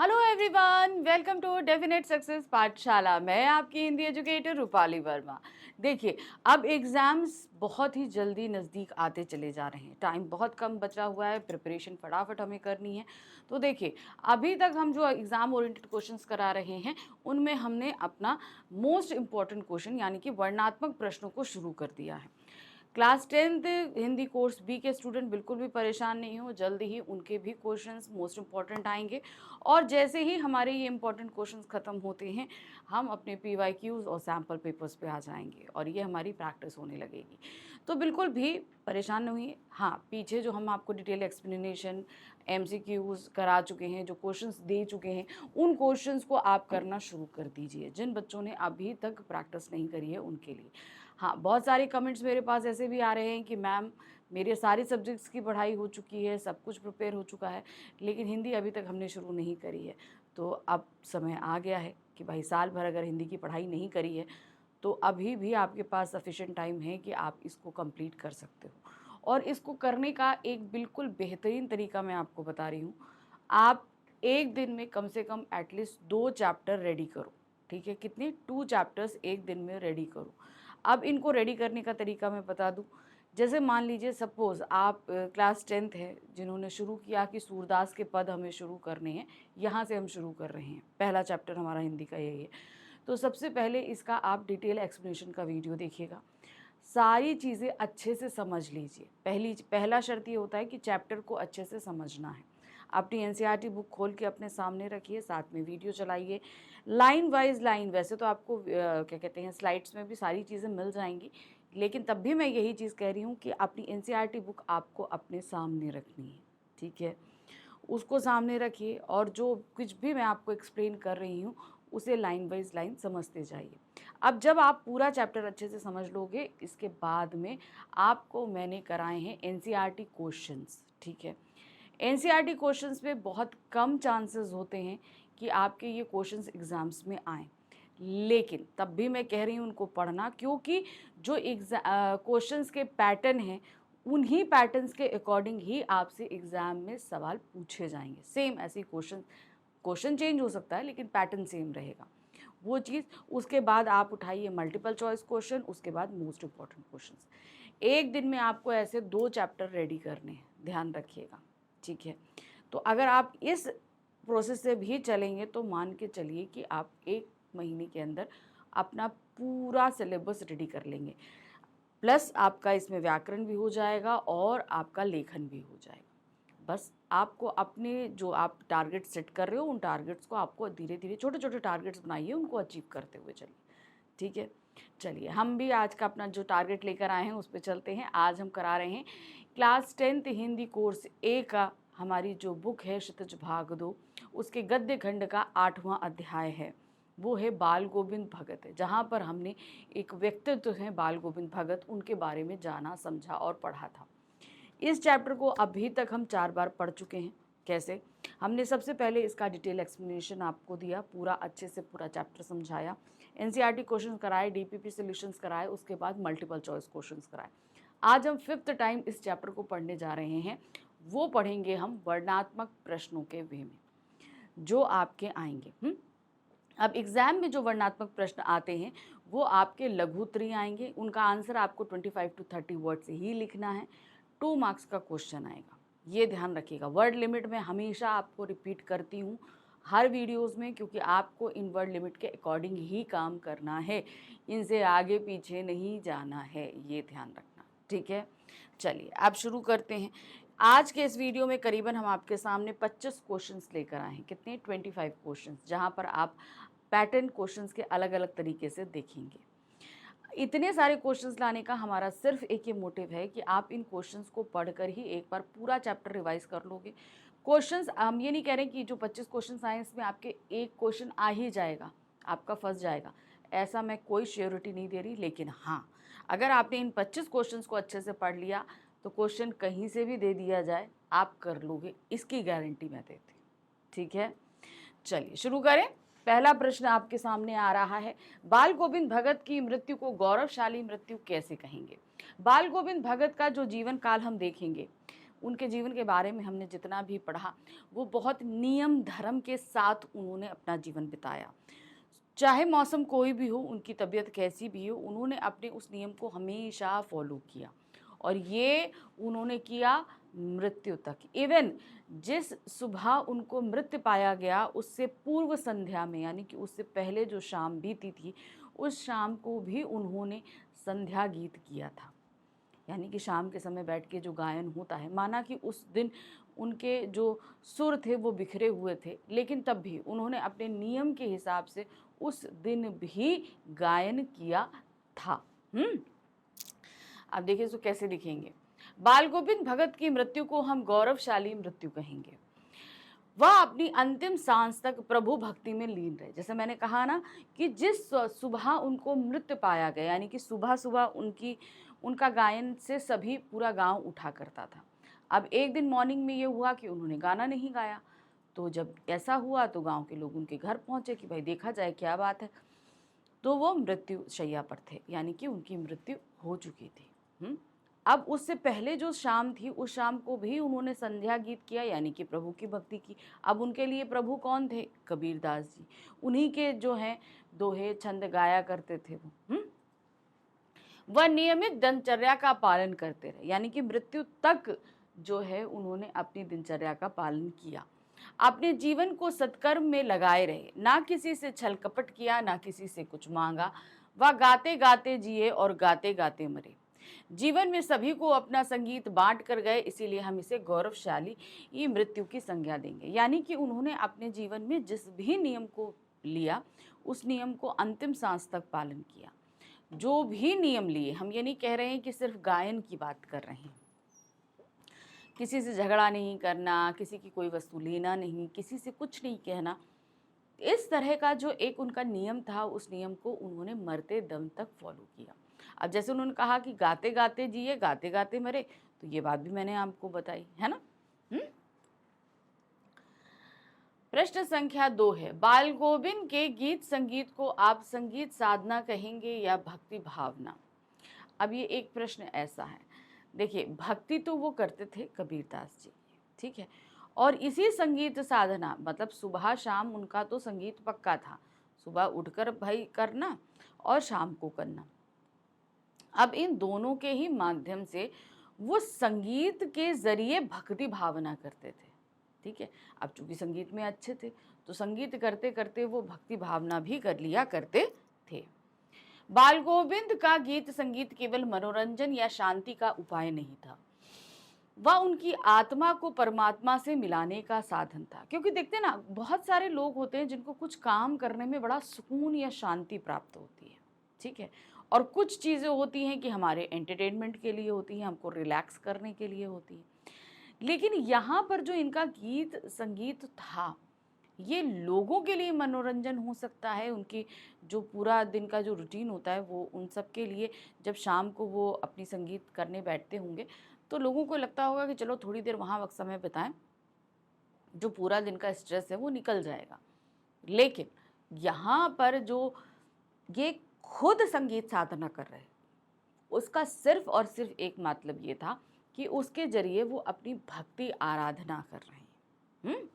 Hello everyone, welcome to definite success Pathshala. मैं आपकी Hindi educator Rupali Verma. देखिए, अब एग्ज़ाम्स बहुत ही जल्दी नज़दीक आते चले जा रहे हैं। टाइम बहुत कम बचा हुआ है, प्रिपरेशन फटाफट हमें करनी है। तो देखिए, अभी तक हम जो एग्ज़ाम ओरिएंटेड क्वेश्चंस करा रहे हैं, उनमें हमने अपना मोस्ट इम्पॉर्टेंट क्वेश्चन यानी कि वर्णनात्मक प्रश्नों को शुरू कर दिया है। Class 10th Hindi course B के स्टूडेंट बिल्कुल भी परेशान नहीं हो, जल्द ही उनके भी क्वेश्चंस मोस्ट इम्पॉर्टेंट आएंगे। और जैसे ही हमारे ये इम्पॉर्टेंट क्वेश्चंस ख़त्म होते हैं, हम अपने पीवाईक्यूज और सैम्पल पेपर्स पे आ जाएंगे और ये हमारी प्रैक्टिस होने लगेगी। तो बिल्कुल भी परेशान नहीं हुई। हाँ, पीछे जो हम आपको डिटेल एक्सप्लेनेशन एमसीक्यूज करा चुके हैं, जो क्वेश्चंस दे चुके हैं, उन क्वेश्चंस को आप करना शुरू कर दीजिए। जिन बच्चों ने अभी तक प्रैक्टिस नहीं करी है उनके लिए। हाँ, बहुत सारे कमेंट्स मेरे पास ऐसे भी आ रहे हैं कि मैम मेरे सारे सब्जेक्ट्स की पढ़ाई हो चुकी है, सब कुछ प्रिपेयर हो चुका है, लेकिन हिंदी अभी तक हमने शुरू नहीं करी है। तो अब समय आ गया है कि भाई साल भर अगर हिंदी की पढ़ाई नहीं करी है तो अभी भी आपके पास सफिशिएंट टाइम है कि आप इसको कंप्लीट कर सकते हो। और इसको करने का एक बिल्कुल बेहतरीन तरीका मैं आपको बता रही हूँ। आप एक दिन में कम से कम एटलीस्ट 2 चैप्टर रेडी करो। ठीक है, कितने 2 चैप्टर्स एक दिन में रेडी करो। अब इनको रेडी करने का तरीका मैं बता दूं। जैसे मान लीजिए सपोज़ आप क्लास 10th है, जिन्होंने शुरू किया कि सूरदास के पद हमें शुरू करने हैं, यहाँ से हम शुरू कर रहे हैं। पहला चैप्टर हमारा हिंदी का यही है। तो सबसे पहले इसका आप डिटेल एक्सप्लेनेशन का वीडियो देखिएगा। सारी चीज़ें अच्छे से समझ लीजिए। पहला शर्त ये होता है कि चैप्टर को अच्छे से समझना है। अपनी एनसीईआरटी बुक खोल के अपने सामने रखिए, साथ में वीडियो चलाइए। लाइन वाइज लाइन, वैसे तो आपको क्या कहते हैं, स्लाइड्स में भी सारी चीज़ें मिल जाएंगी, लेकिन तब भी मैं यही चीज़ कह रही हूँ कि अपनी एनसीईआरटी बुक आपको अपने सामने रखनी है। ठीक है, उसको सामने रखिए और जो कुछ भी मैं आपको एक्सप्लेन कर रही हूँ उसे लाइन वाइज लाइन समझते जाइए। अब जब आप पूरा चैप्टर अच्छे से समझ लोगे, इसके बाद में आपको मैंने कराए हैं एनसीईआरटी क्वेश्चंस। ठीक है, एनसीईआरटी क्वेश्चंस में बहुत कम चांसेस होते हैं कि आपके ये क्वेश्चंस एग्ज़ाम्स में आएँ, लेकिन तब भी मैं कह रही हूँ उनको पढ़ना, क्योंकि जो क्वेश्चंस के पैटर्न हैं, उन्हीं पैटर्न्स के अकॉर्डिंग ही आपसे एग्ज़ाम में सवाल पूछे जाएंगे। सेम ऐसे क्वेश्चन चेंज हो सकता है लेकिन पैटर्न सेम रहेगा। वो चीज़, उसके बाद आप उठाइए मल्टीपल चॉइस क्वेश्चन, उसके बाद मोस्ट इम्पॉर्टेंट क्वेश्चंस। एक दिन में आपको ऐसे 2 चैप्टर रेडी करने हैं, ध्यान रखिएगा। ठीक है, तो अगर आप इस प्रोसेस से भी चलेंगे तो मान के चलिए कि आप 1 महीने के अंदर अपना पूरा सिलेबस रेडी कर लेंगे। प्लस आपका इसमें व्याकरण भी हो जाएगा और आपका लेखन भी हो जाएगा। बस आपको अपने जो आप टारगेट सेट कर रहे हो, उन टारगेट्स को आपको धीरे धीरे छोटे छोटे टारगेट्स बनाइए, उनको अचीव करते हुए चलिए। ठीक है, चलिए हम भी आज का अपना जो टारगेट लेकर आए हैं उस पर चलते हैं। आज हम करा रहे हैं क्लास 10th हिंदी कोर्स ए का, हमारी जो बुक है क्षितिज भाग 2, उसके गद्य खंड का 8वां अध्याय है। वो है बाल गोविंद भगत है, जहाँ पर हमने एक व्यक्तित्व है बाल गोविंद भगत, उनके बारे में जाना, समझा और पढ़ा था। इस चैप्टर को अभी तक हम 4 बार पढ़ चुके हैं। कैसे? हमने सबसे पहले इसका डिटेल एक्सप्लेनेशन आपको दिया, पूरा अच्छे से पूरा चैप्टर समझाया, एनसीईआरटी क्वेश्चन कराए, डीपीपी सॉल्यूशंस कराए, उसके बाद मल्टीपल चॉइस क्वेश्चंस कराए। आज हम 5th टाइम इस चैप्टर को पढ़ने जा रहे हैं। वो पढ़ेंगे हम वर्णनात्मक प्रश्नों के वे में, जो आपके आएंगे। अब एग्ज़ाम में जो वर्णनात्मक प्रश्न आते हैं वो आपके लघु उत्तरीय आएंगे, उनका आंसर आपको 25 to 30 वर्ड से ही लिखना है। 2 मार्क्स का क्वेश्चन आएगा, ये ध्यान रखिएगा। वर्ड लिमिट में हमेशा आपको रिपीट करती हूँ हर वीडियोस में, क्योंकि आपको इन वर्ड लिमिट के अकॉर्डिंग ही काम करना है, इनसे आगे पीछे नहीं जाना है, ये ध्यान रखना। ठीक है, चलिए अब शुरू करते हैं। आज के इस वीडियो में करीबन हम आपके सामने 25 क्वेश्चंस लेकर आए हैं। कितने? 25 क्वेश्चंस, जहाँ पर आप पैटर्न क्वेश्चंस के अलग अलग तरीके से देखेंगे। इतने सारे क्वेश्चंस लाने का हमारा सिर्फ एक ही मोटिव है कि आप इन क्वेश्चंस को पढ़कर ही एक बार पूरा चैप्टर रिवाइज कर लोगे। क्वेश्चंस, हम ये नहीं कह रहे कि जो 25 क्वेश्चंस आए इसमें आपके एक क्वेश्चन आ ही जाएगा, आपका फंस जाएगा, ऐसा मैं कोई श्योरिटी नहीं दे रही। लेकिन हाँ, अगर आपने इन 25 क्वेश्चंस को अच्छे से पढ़ लिया तो क्वेश्चन कहीं से भी दे दिया जाए आप कर लोगे, इसकी गारंटी मैं देती हूँ। ठीक है, चलिए शुरू करें। पहला प्रश्न आपके सामने आ रहा है, बाल गोविंद भगत की मृत्यु को गौरवशाली मृत्यु कैसे कहेंगे? बाल गोविंद भगत का जो जीवन काल हम देखेंगे उनके जीवन के बारे में हमने जितना भी पढ़ा, वो बहुत नियम धर्म के साथ उन्होंने अपना जीवन बिताया। चाहे मौसम कोई भी हो, उनकी तबीयत कैसी भी हो, उन्होंने अपने उस नियम को हमेशा फॉलो किया और ये उन्होंने किया मृत्यु तक। इवन जिस सुबह उनको मृत पाया गया, उससे पूर्व संध्या में, यानी कि उससे पहले जो शाम बीती थी, उस शाम को भी उन्होंने संध्या गीत किया था। यानी कि शाम के समय बैठ के जो गायन होता है, माना कि उस दिन उनके जो सुर थे वो बिखरे हुए थे, लेकिन तब भी उन्होंने अपने नियम के हिसाब से उस दिन भी गायन किया था। अब देखिए इसको कैसे लिखेंगे। बाल गोविंद भगत की मृत्यु को हम गौरवशाली मृत्यु कहेंगे। वह अपनी अंतिम सांस तक प्रभु भक्ति में लीन रहे। जैसे मैंने कहा ना कि जिस सुबह उनको मृत पाया गया, यानी कि सुबह सुबह उनका गायन से सभी पूरा गांव उठा करता था। अब एक दिन मॉर्निंग में ये हुआ कि उन्होंने गाना नहीं गाया, तो जब ऐसा हुआ तो गांव के लोग उनके घर पहुंचे कि भाई देखा जाए क्या बात है। तो वो मृत्यु शैया पर थे, यानी कि उनकी मृत्यु हो चुकी थी। अब उससे पहले जो शाम थी, उस शाम को भी उन्होंने संध्या गीत किया, यानी कि प्रभु की भक्ति की। अब उनके लिए प्रभु कौन थे? कबीरदास जी। उन्हीं के जो हैं दोहे छंद गाया करते थे वो। वह नियमित दिनचर्या का पालन करते रहे, यानी कि मृत्यु तक जो है उन्होंने अपनी दिनचर्या का पालन किया। अपने जीवन को सत्कर्म में लगाए रहे, ना किसी से छल कपट किया, ना किसी से कुछ मांगा। वह गाते गाते जिए और गाते गाते मरे। जीवन में सभी को अपना संगीत बांट कर गए, इसीलिए हम इसे गौरवशाली ये मृत्यु की संज्ञा देंगे। यानी कि उन्होंने अपने जीवन में जिस भी नियम को लिया, उस नियम को अंतिम सांस तक पालन किया। जो भी नियम लिए, हम ये नहीं कह रहे हैं कि सिर्फ गायन की बात कर रहे हैं। किसी से झगड़ा नहीं करना, किसी की कोई वस्तु लेना नहीं, किसी से कुछ नहीं कहना, इस तरह का जो एक उनका नियम था, उस नियम को उन्होंने मरते दम तक फॉलो किया। अब जैसे उन्होंने कहा कि गाते गाते जिए, गाते गाते मरे, तो ये बात भी मैंने आपको बताई है ना। प्रश्न संख्या 2 है, बाल गोविंद के गीत संगीत को आप संगीत साधना कहेंगे या भक्ति भावना? अब ये एक प्रश्न ऐसा है, देखिए भक्ति तो वो करते थे कबीरदास जी, ठीक है, और इसी संगीत साधना, मतलब सुबह शाम उनका तो संगीत पक्का था, सुबह उठकर भाई करना और शाम को करना। अब इन दोनों के ही माध्यम से वो संगीत के जरिए भक्ति भावना करते थे, ठीक है। अब चूंकि संगीत में अच्छे थे, तो संगीत करते करते वो भक्ति भावना भी कर लिया करते थे। बाल गोविंद का गीत संगीत केवल मनोरंजन या शांति का उपाय नहीं था, वह उनकी आत्मा को परमात्मा से मिलाने का साधन था। क्योंकि देखते ना, बहुत सारे लोग होते हैं जिनको कुछ काम करने में बड़ा सुकून या शांति प्राप्त होती है, ठीक है, और कुछ चीज़ें होती हैं कि हमारे एंटरटेनमेंट के लिए होती हैं, हमको रिलैक्स करने के लिए होती है। लेकिन यहाँ पर जो इनका गीत संगीत था, ये लोगों के लिए मनोरंजन हो सकता है। उनकी जो पूरा दिन का जो रूटीन होता है, वो उन सब के लिए, जब शाम को वो अपनी संगीत करने बैठते होंगे, तो लोगों को लगता होगा कि चलो थोड़ी देर वहाँ वक्त समय बिताएं, जो पूरा दिन का स्ट्रेस है वो निकल जाएगा। लेकिन यहाँ पर जो ये खुद संगीत साधना कर रहे, उसका सिर्फ और सिर्फ एक मतलब ये था कि उसके जरिए वो अपनी भक्ति आराधना कर रहे हैं।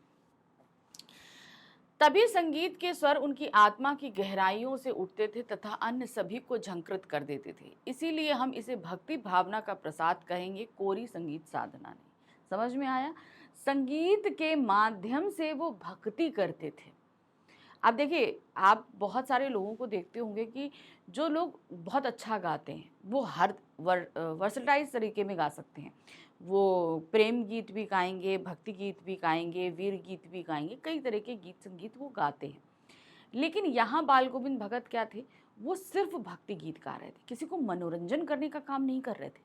तभी संगीत के स्वर उनकी आत्मा की गहराइयों से उठते थे तथा अन्य सभी को झंकृत कर देते थे। इसीलिए हम इसे भक्ति भावना का प्रसाद कहेंगे, कोरी संगीत साधना नहीं। समझ में आया? संगीत के माध्यम से वो भक्ति करते थे। अब देखिए, आप बहुत सारे लोगों को देखते होंगे कि जो लोग बहुत अच्छा गाते हैं, वो हर वर्सटाइज तरीके में गा सकते हैं। वो प्रेम गीत भी गाएंगे, भक्ति गीत भी गाएंगे, वीर गीत भी गाएंगे, कई तरह के गीत संगीत वो गाते हैं। लेकिन यहाँ बाल गोविंद भगत क्या थे? वो सिर्फ भक्ति गीत गा रहे थे, किसी को मनोरंजन करने का काम नहीं कर रहे थे,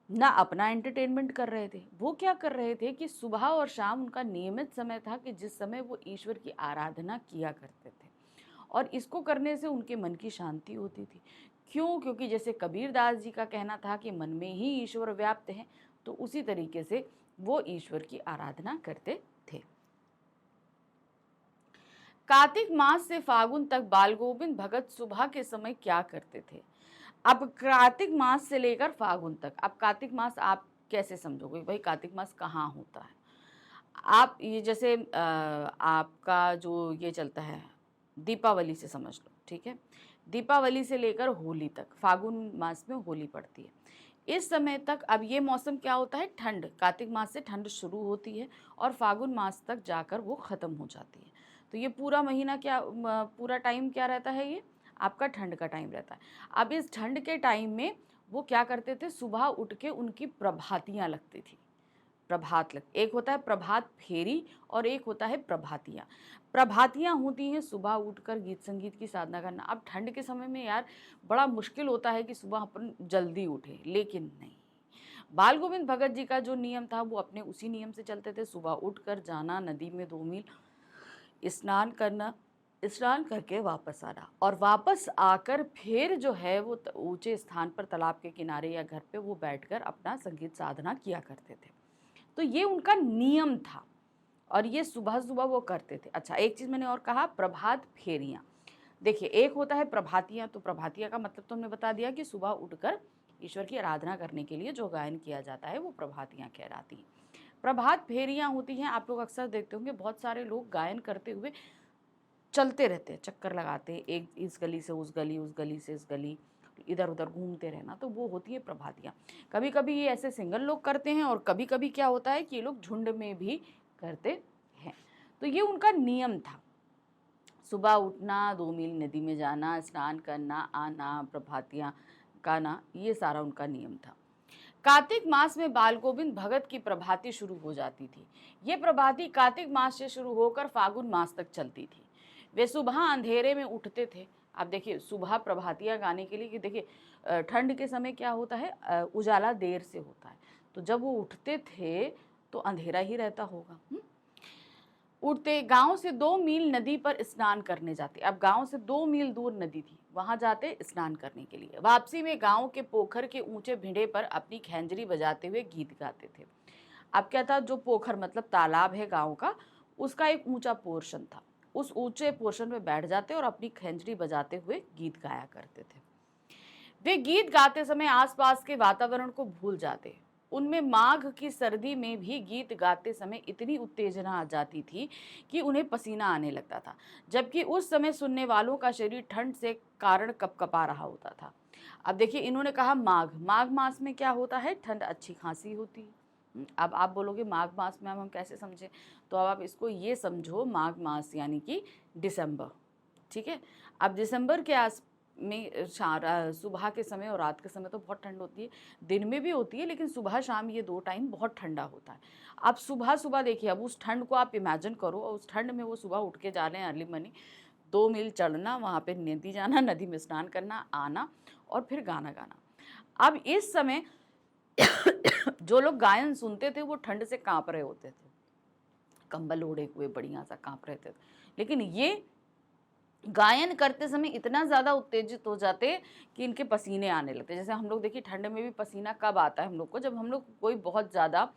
ना अपना एंटरटेनमेंट कर रहे थे। वो क्या कर रहे थे कि सुबह और शाम उनका नियमित समय था कि जिस समय वो ईश्वर की आराधना किया करते थे, और इसको करने से उनके मन की शांति होती थी। क्यों? क्योंकि जैसे कबीरदास जी का कहना था कि मन में ही ईश्वर व्याप्त है, तो उसी तरीके से वो ईश्वर की आराधना करते थे। कार्तिक मास से फागुन तक बाल गोविंद भगत सुबह के समय क्या करते थे? अब कार्तिक मास से लेकर फागुन तक, अब कार्तिक मास आप कैसे समझोगे भाई कार्तिक मास कहाँ होता है? आप ये जैसे आपका जो ये चलता है दीपावली से समझ लो, ठीक है? दीपावली से लेकर होली तक, फागुन मास में होली पड़ती है। इस समय तक अब ये मौसम क्या होता है, ठंड, कार्तिक मास से ठंड शुरू होती है और फागुन मास तक जाकर वो ख़त्म हो जाती है। तो ये पूरा महीना क्या पूरा टाइम क्या रहता है, ये आपका ठंड का टाइम रहता है। अब इस ठंड के टाइम में वो क्या करते थे, सुबह उठ के उनकी प्रभातियाँ लगती थी। प्रभात लग, एक होता है प्रभात फेरी और एक होता है प्रभातियाँ। प्रभातियाँ होती हैं सुबह उठकर गीत संगीत की साधना करना। अब ठंड के समय में यार बड़ा मुश्किल होता है कि सुबह अपन जल्दी उठे, लेकिन नहीं, बाल गोविंद भगत जी का जो नियम था वो अपने उसी नियम से चलते थे। सुबह उठकर जाना, नदी में 2 मील स्नान करना, स्नान करके वापस आना और वापस आकर फिर जो है वो ऊंचे स्थान पर तालाब के किनारे या घर पे वो बैठकर अपना संगीत साधना किया करते थे। तो ये उनका नियम था और ये सुबह सुबह वो करते थे। अच्छा, एक चीज़ मैंने और कहा, प्रभात फेरियाँ। देखिए, एक होता है प्रभातियाँ, तो प्रभातियाँ का मतलब तो हमने बता दिया कि सुबह उठकर ईश्वर की आराधना करने के लिए जो गायन किया जाता है वो प्रभातियाँ कहलाती हैं। प्रभात फेरियाँ होती हैं, आप लोग अक्सर देखते होंगे बहुत सारे लोग गायन करते हुए चलते रहते हैं, चक्कर लगाते हैं, एक इस गली से उस गली, उस गली से इस गली, इधर उधर घूमते रहना, तो वो होती है प्रभातियाँ। कभी कभी ये ऐसे सिंगल लोग करते हैं और कभी कभी क्या होता है कि ये लोग झुंड में भी करते हैं। तो ये उनका नियम था, सुबह उठना, 2 मील नदी में जाना, स्नान करना, आना, प्रभातियाँ गाना, ये सारा उनका नियम था। कार्तिक मास में बाल गोविंद भगत की प्रभाती शुरू हो जाती थी। ये प्रभाती कार्तिक मास से शुरू होकर फागुन मास तक चलती थी। वे सुबह अंधेरे में उठते थे। अब देखिए, सुबह प्रभातियाँ गाने के लिए, कि देखिए ठंड के समय क्या होता है, उजाला देर से होता है, तो जब वो उठते थे तो अंधेरा ही रहता होगा। उठते गांव से 2 मील नदी पर स्नान करने जाते। अब गांव से 2 मील दूर नदी थी, वहां जाते स्नान करने के लिए। वापसी में गांव के पोखर के ऊंचे भिंडे पर अपनी खैंजरी बजाते हुए गीत गाते थे। अब क्या था, जो पोखर मतलब तालाब है गांव का, उसका एक ऊंचा पोर्शन था, उस ऊंचे पोर्शन में बैठ जाते और अपनी खैंजरी बजाते हुए गीत गाया करते थे। वे गीत गाते समय आसपास के वातावरण को भूल जाते। उनमें माघ की सर्दी में भी गीत गाते समय इतनी उत्तेजना आ जाती थी कि उन्हें पसीना आने लगता था, जबकि उस समय सुनने वालों का शरीर ठंड से कारण कपकपा रहा होता था। अब देखिए, इन्होंने कहा माघ, माघ मास में क्या होता है, ठंड अच्छी खासी होती है। अब आप बोलोगे माघ मास में हम कैसे समझे, तो अब आप इसको ये समझो, माघ मास यानी कि दिसंबर, ठीक है। अब दिसंबर के आस में सुबह के समय और रात के समय तो बहुत ठंड होती है, दिन में भी होती है, लेकिन सुबह शाम ये 2 टाइम बहुत ठंडा होता है। अब सुबह सुबह देखिए, अब उस ठंड को आप इमेजिन करो, और उस ठंड में वो सुबह उठ के जा रहे हैं अर्ली मॉर्निंग, 2 मील चढ़ना, वहाँ पे नदी जाना, नदी में स्नान करना, आना और फिर गाना गाना। अब इस समय जो लोग गायन सुनते थे वो ठंड से कांप रहे होते थे, कंबल ओढ़े हुए बढ़िया सा कांप रहे थे, लेकिन ये गायन करते समय इतना ज़्यादा उत्तेजित हो जाते कि इनके पसीने आने लगते। जैसे हम लोग देखिए, ठंड में भी पसीना कब आता है हम लोग को, जब हम लोग कोई बहुत ज़्यादा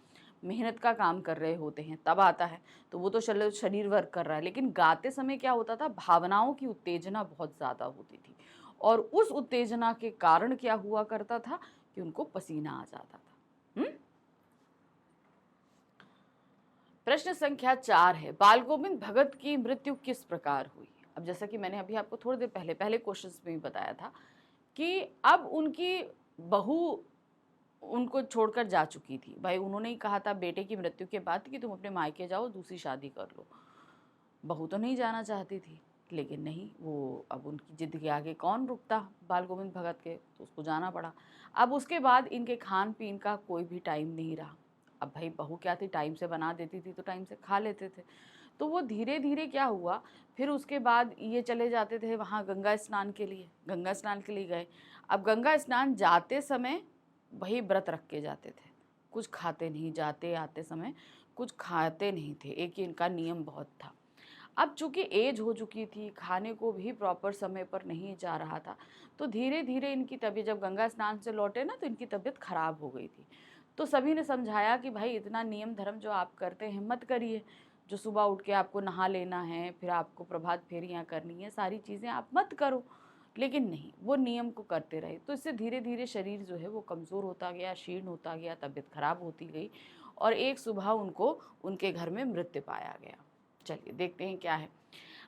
मेहनत का काम कर रहे होते हैं तब आता है, तो वो तो चलो शरीर वर्क कर रहा है, लेकिन गाते समय क्या होता था, भावनाओं की उत्तेजना बहुत ज़्यादा होती थी और उस उत्तेजना के कारण क्या हुआ करता था कि उनको पसीना आ जाता था। प्रश्न संख्या 4 है, बाल गोविंद भगत की मृत्यु किस प्रकार हुई। अब जैसा कि मैंने अभी आपको थोड़ी देर पहले क्वेश्चंस में भी बताया था कि अब उनकी बहू उनको छोड़कर जा चुकी थी। भाई उन्होंने ही कहा था बेटे की मृत्यु के बाद कि तुम अपने मायके जाओ, दूसरी शादी कर लो। बहू तो नहीं जाना चाहती थी, लेकिन नहीं, वो अब उनकी जिद के आगे कौन रुकता बाल गोविंद भगत के, तो उसको जाना पड़ा। अब उसके बाद इनके खान पीन का कोई भी टाइम नहीं रहा। अब भाई बहू क्या थी, टाइम से बना देती थी तो टाइम से खा लेते थे। तो वो धीरे धीरे क्या हुआ, फिर उसके बाद ये चले जाते थे वहाँ गंगा स्नान के लिए, गंगा स्नान के लिए गए। अब गंगा स्नान जाते समय वही व्रत रख के जाते थे, कुछ खाते नहीं, जाते आते समय कुछ खाते नहीं थे, एक ही इनका नियम बहुत था। अब चूंकि एज हो चुकी थी, खाने को भी प्रॉपर समय पर नहीं जा रहा था, तो धीरे धीरे इनकी तबीयत, जब गंगा स्नान से लौटे ना तो इनकी तबीयत खराब हो गई थी। तो सभी ने समझाया कि भाई इतना नियम धर्म जो आप करते हैं मत करिए, जो सुबह उठ के आपको नहा लेना है, फिर आपको प्रभात फेरियाँ करनी है, सारी चीज़ें आप मत करो, लेकिन नहीं, वो नियम को करते रहे। तो इससे धीरे धीरे शरीर जो है वो कमज़ोर होता गया, क्षीण होता गया, तबीयत खराब होती गई और एक सुबह उनको उनके घर में मृत्यु पाया गया। चलिए देखते हैं क्या है।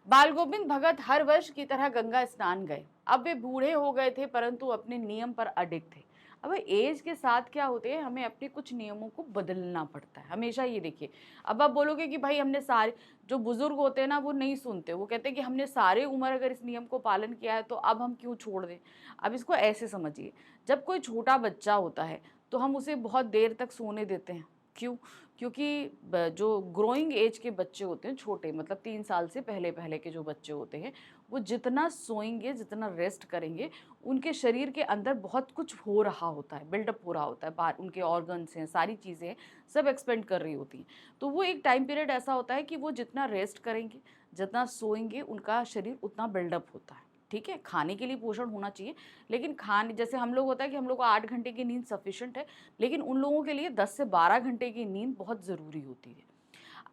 बाल गोविंद भगत हर वर्ष की तरह गंगा स्नान गए। अब वे बूढ़े हो गए थे परंतु अपने नियम पर अडिग थे। अब एज के साथ क्या होते हैं, हमें अपने कुछ नियमों को बदलना पड़ता है हमेशा। ये देखिए, अब आप बोलोगे कि भाई हमने सारे, जो बुजुर्ग होते हैं ना वो नहीं सुनते, वो कहते हैं कि हमने सारे उम्र अगर इस नियम को पालन किया है तो अब हम क्यों छोड़ दें। अब इसको ऐसे समझिए, जब कोई छोटा बच्चा होता है तो हम उसे बहुत देर तक सोने देते हैं। क्यों? क्योंकि जो ग्रोइंग एज के बच्चे होते हैं, छोटे मतलब 3 साल से पहले पहले के जो बच्चे होते हैं, वो जितना सोएंगे, जितना रेस्ट करेंगे, उनके शरीर के अंदर बहुत कुछ हो रहा होता है, बिल्डअप हो रहा होता है, बाहर उनके ऑर्गन्स हैं, सारी चीज़ें सब एक्सपेंड कर रही होती हैं। तो वो एक टाइम पीरियड ऐसा होता है कि वो जितना रेस्ट करेंगे, जितना सोएंगे, उनका शरीर उतना बिल्डअप होता है। ठीक है, खाने के लिए पोषण होना चाहिए, लेकिन खाने जैसे हम लोग होता है कि हम लोग को 8 घंटे की नींद सफिशिएंट है, लेकिन उन लोगों के लिए 10 से 12 घंटे की नींद बहुत ज़रूरी होती है।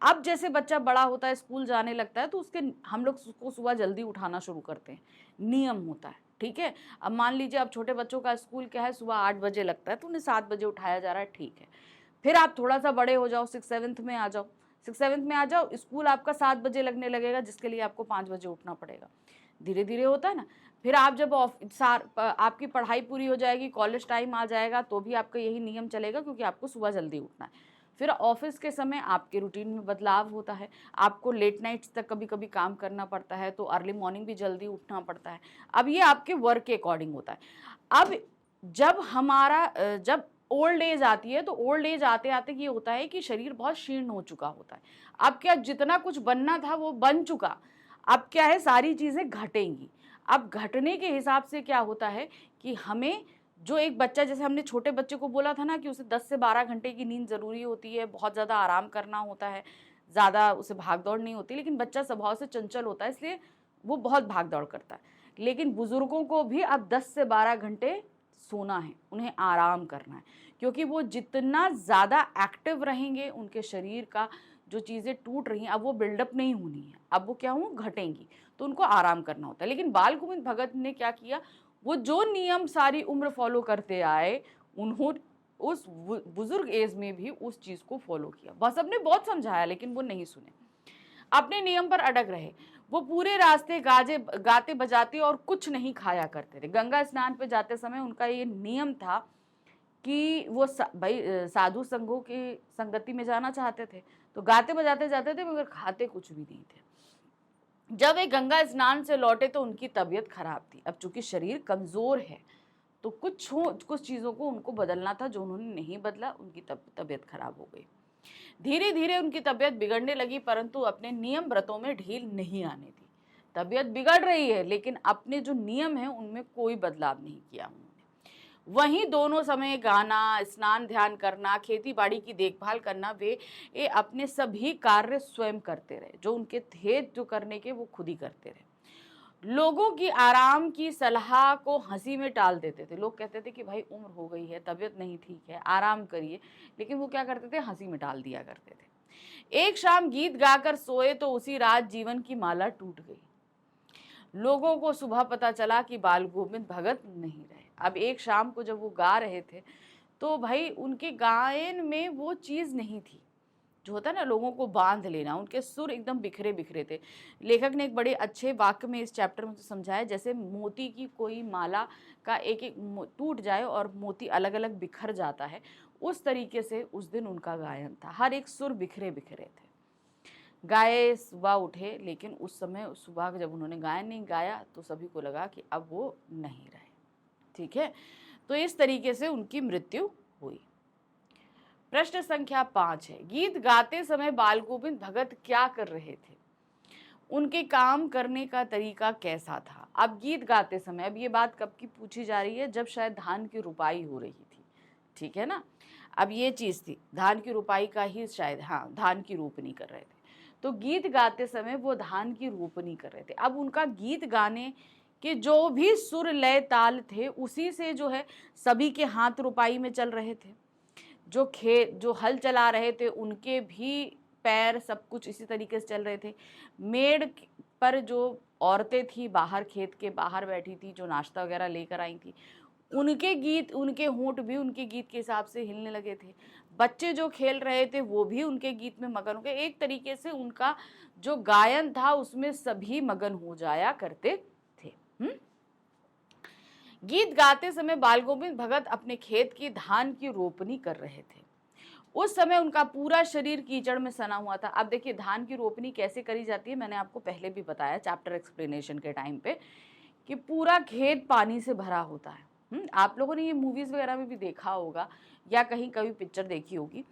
अब जैसे बच्चा बड़ा होता है, स्कूल जाने लगता है, तो उसके हम लोग उसको सुबह जल्दी उठाना शुरू करते हैं, नियम होता है। ठीक है, अब मान लीजिए अब छोटे बच्चों का स्कूल क्या है, सुबह 8 बजे लगता है तो उन्हें 7 बजे उठाया जा रहा है, ठीक है। फिर आप थोड़ा सा बड़े हो जाओ, 6-7 में आ जाओ, 6-7 में आ जाओ, स्कूल आपका 7 बजे लगने लगेगा, जिसके लिए आपको 5 बजे उठना पड़ेगा। धीरे धीरे होता है ना। फिर आप जब आपकी पढ़ाई पूरी हो जाएगी, कॉलेज टाइम आ जाएगा, तो भी आपका यही नियम चलेगा, क्योंकि आपको सुबह जल्दी उठना है। फिर ऑफिस के समय आपके रूटीन में बदलाव होता है, आपको लेट नाइट्स तक कभी कभी काम करना पड़ता है, तो अर्ली मॉर्निंग भी जल्दी उठना पड़ता है। अब ये आपके वर्क के अकॉर्डिंग होता है। अब जब ओल्ड एज आती है, तो ओल्ड एज आते आते ये होता है कि शरीर बहुत क्षीण हो चुका होता है। अब क्या, जितना कुछ बनना था वो बन चुका, अब क्या है, सारी चीज़ें घटेंगी। अब घटने के हिसाब से क्या होता है कि हमें, जो एक बच्चा, जैसे हमने छोटे बच्चे को बोला था ना कि उसे 10 से 12 घंटे की नींद ज़रूरी होती है, बहुत ज़्यादा आराम करना होता है, ज़्यादा उसे भाग दौड़ नहीं होती, लेकिन बच्चा स्वभाव से चंचल होता है, इसलिए वो बहुत भाग दौड़ करता है। लेकिन बुज़ुर्गों को भी अब 10 से 12 घंटे सोना है, उन्हें आराम करना है, क्योंकि वो जितना ज़्यादा एक्टिव रहेंगे, उनके शरीर का जो चीज़ें टूट रही हैं अब वो बिल्डअप नहीं होनी है, अब वो क्या हो, घटेंगी, तो उनको आराम करना होता है। लेकिन बाल गोविंद भगत ने क्या किया, वो जो नियम सारी उम्र फॉलो करते आए, उन्होंने उस बुजुर्ग एज में भी उस चीज़ को फॉलो किया। बस सबने बहुत समझाया लेकिन वो नहीं सुने, अपने नियम पर अड़ग रहे। वो पूरे रास्ते गाते बजाते और कुछ नहीं खाया करते थे। गंगा स्नान पे जाते समय उनका ये नियम था कि वो भाई साधु संघों की संगति में जाना चाहते थे, तो गाते बजाते जाते थे, मगर खाते कुछ भी नहीं थे। जब वे गंगा स्नान से लौटे तो उनकी तबीयत खराब थी। अब चूंकि शरीर कमजोर है, तो कुछ चीज़ों को उनको बदलना था, जो उन्होंने नहीं बदला, उनकी तबीयत खराब हो गई। धीरे धीरे उनकी तबीयत बिगड़ने लगी, परंतु अपने नियम व्रतों में ढील नहीं आने दी। तबीयत बिगड़ रही है, लेकिन अपने जो नियम है उनमें कोई बदलाव नहीं किया उन्होंने। वहीं दोनों समय गाना, स्नान ध्यान करना, खेती बाड़ी की देखभाल करना, वे अपने सभी कार्य स्वयं करते रहे। जो उनके थे जो करने के, वो खुद ही करते रहे। लोगों की आराम की सलाह को हंसी में टाल देते थे। लोग कहते थे कि भाई उम्र हो गई है, तबीयत नहीं ठीक है, आराम करिए, लेकिन वो क्या करते थे, हंसी में टाल दिया करते थे। एक शाम गीत गाकर सोए तो उसी रात जीवन की माला टूट गई। लोगों को सुबह पता चला कि बाल गोविंद भगत नहीं रहे। अब एक शाम को जब वो गा रहे थे, तो भाई उनके गायन में वो चीज़ नहीं थी जो होता है ना, लोगों को बांध लेना। उनके सुर एकदम बिखरे बिखरे थे। लेखक ने एक बड़े अच्छे वाक्य में इस चैप्टर में समझाया, जैसे मोती की कोई माला का एक एक टूट जाए और मोती अलग अलग बिखर जाता है, उस तरीके से उस दिन उनका गायन था। हर एक सुर बिखरे बिखरे थे। गाए सुबह उठे, लेकिन उस समय सुबह जब उन्होंने गायन नहीं गाया तो सभी को लगा कि अब वो नहीं रहे। ठीक है, तो इस तरीके से उनकी मृत्यु हुई। प्रश्न संख्या 5 है, गीत गाते समय बाल गोविंद भगत क्या कर रहे थे? उनके काम करने का तरीका कैसा था? अब गीत गाते समय, अब ये बात कब की पूछी जा रही है, जब शायद धान की रुपाई हो रही थी। ठीक है ना, अब ये चीज थी, धान की रुपाई का ही शायद, हाँ, धान की रोपनी कर रहे थे। तो गीत गाते समय वो धान की रोपनी कर रहे थे। अब उनका गीत गाने के जो भी सुर लय ताल थे, उसी से जो है सभी के हाथ रुपाई में चल रहे थे। जो हल चला रहे थे, उनके भी पैर सब कुछ इसी तरीके से चल रहे थे। मेढ़ पर जो औरतें थी बाहर, खेत के बाहर बैठी थी, जो नाश्ता वगैरह लेकर आई थी, उनके गीत, उनके होंठ भी उनके गीत के हिसाब से हिलने लगे थे। बच्चे जो खेल रहे थे वो भी उनके गीत में मगन हो गए। एक तरीके से उनका जो गायन था उसमें सभी मगन हो जाया करते थे। गीत गाते समय बाल गोविंद भगत अपने खेत की धान की रोपनी कर रहे थे। उस समय उनका पूरा शरीर कीचड़ में सना हुआ था। अब देखिए धान की रोपनी कैसे करी जाती है, मैंने आपको पहले भी बताया चैप्टर एक्सप्लेनेशन के टाइम पे, कि पूरा खेत पानी से भरा होता है। आप लोगों ने ये मूवीज वगैरह में भी देखा होगा या कहीं कभी पिक्चर देखी होगी।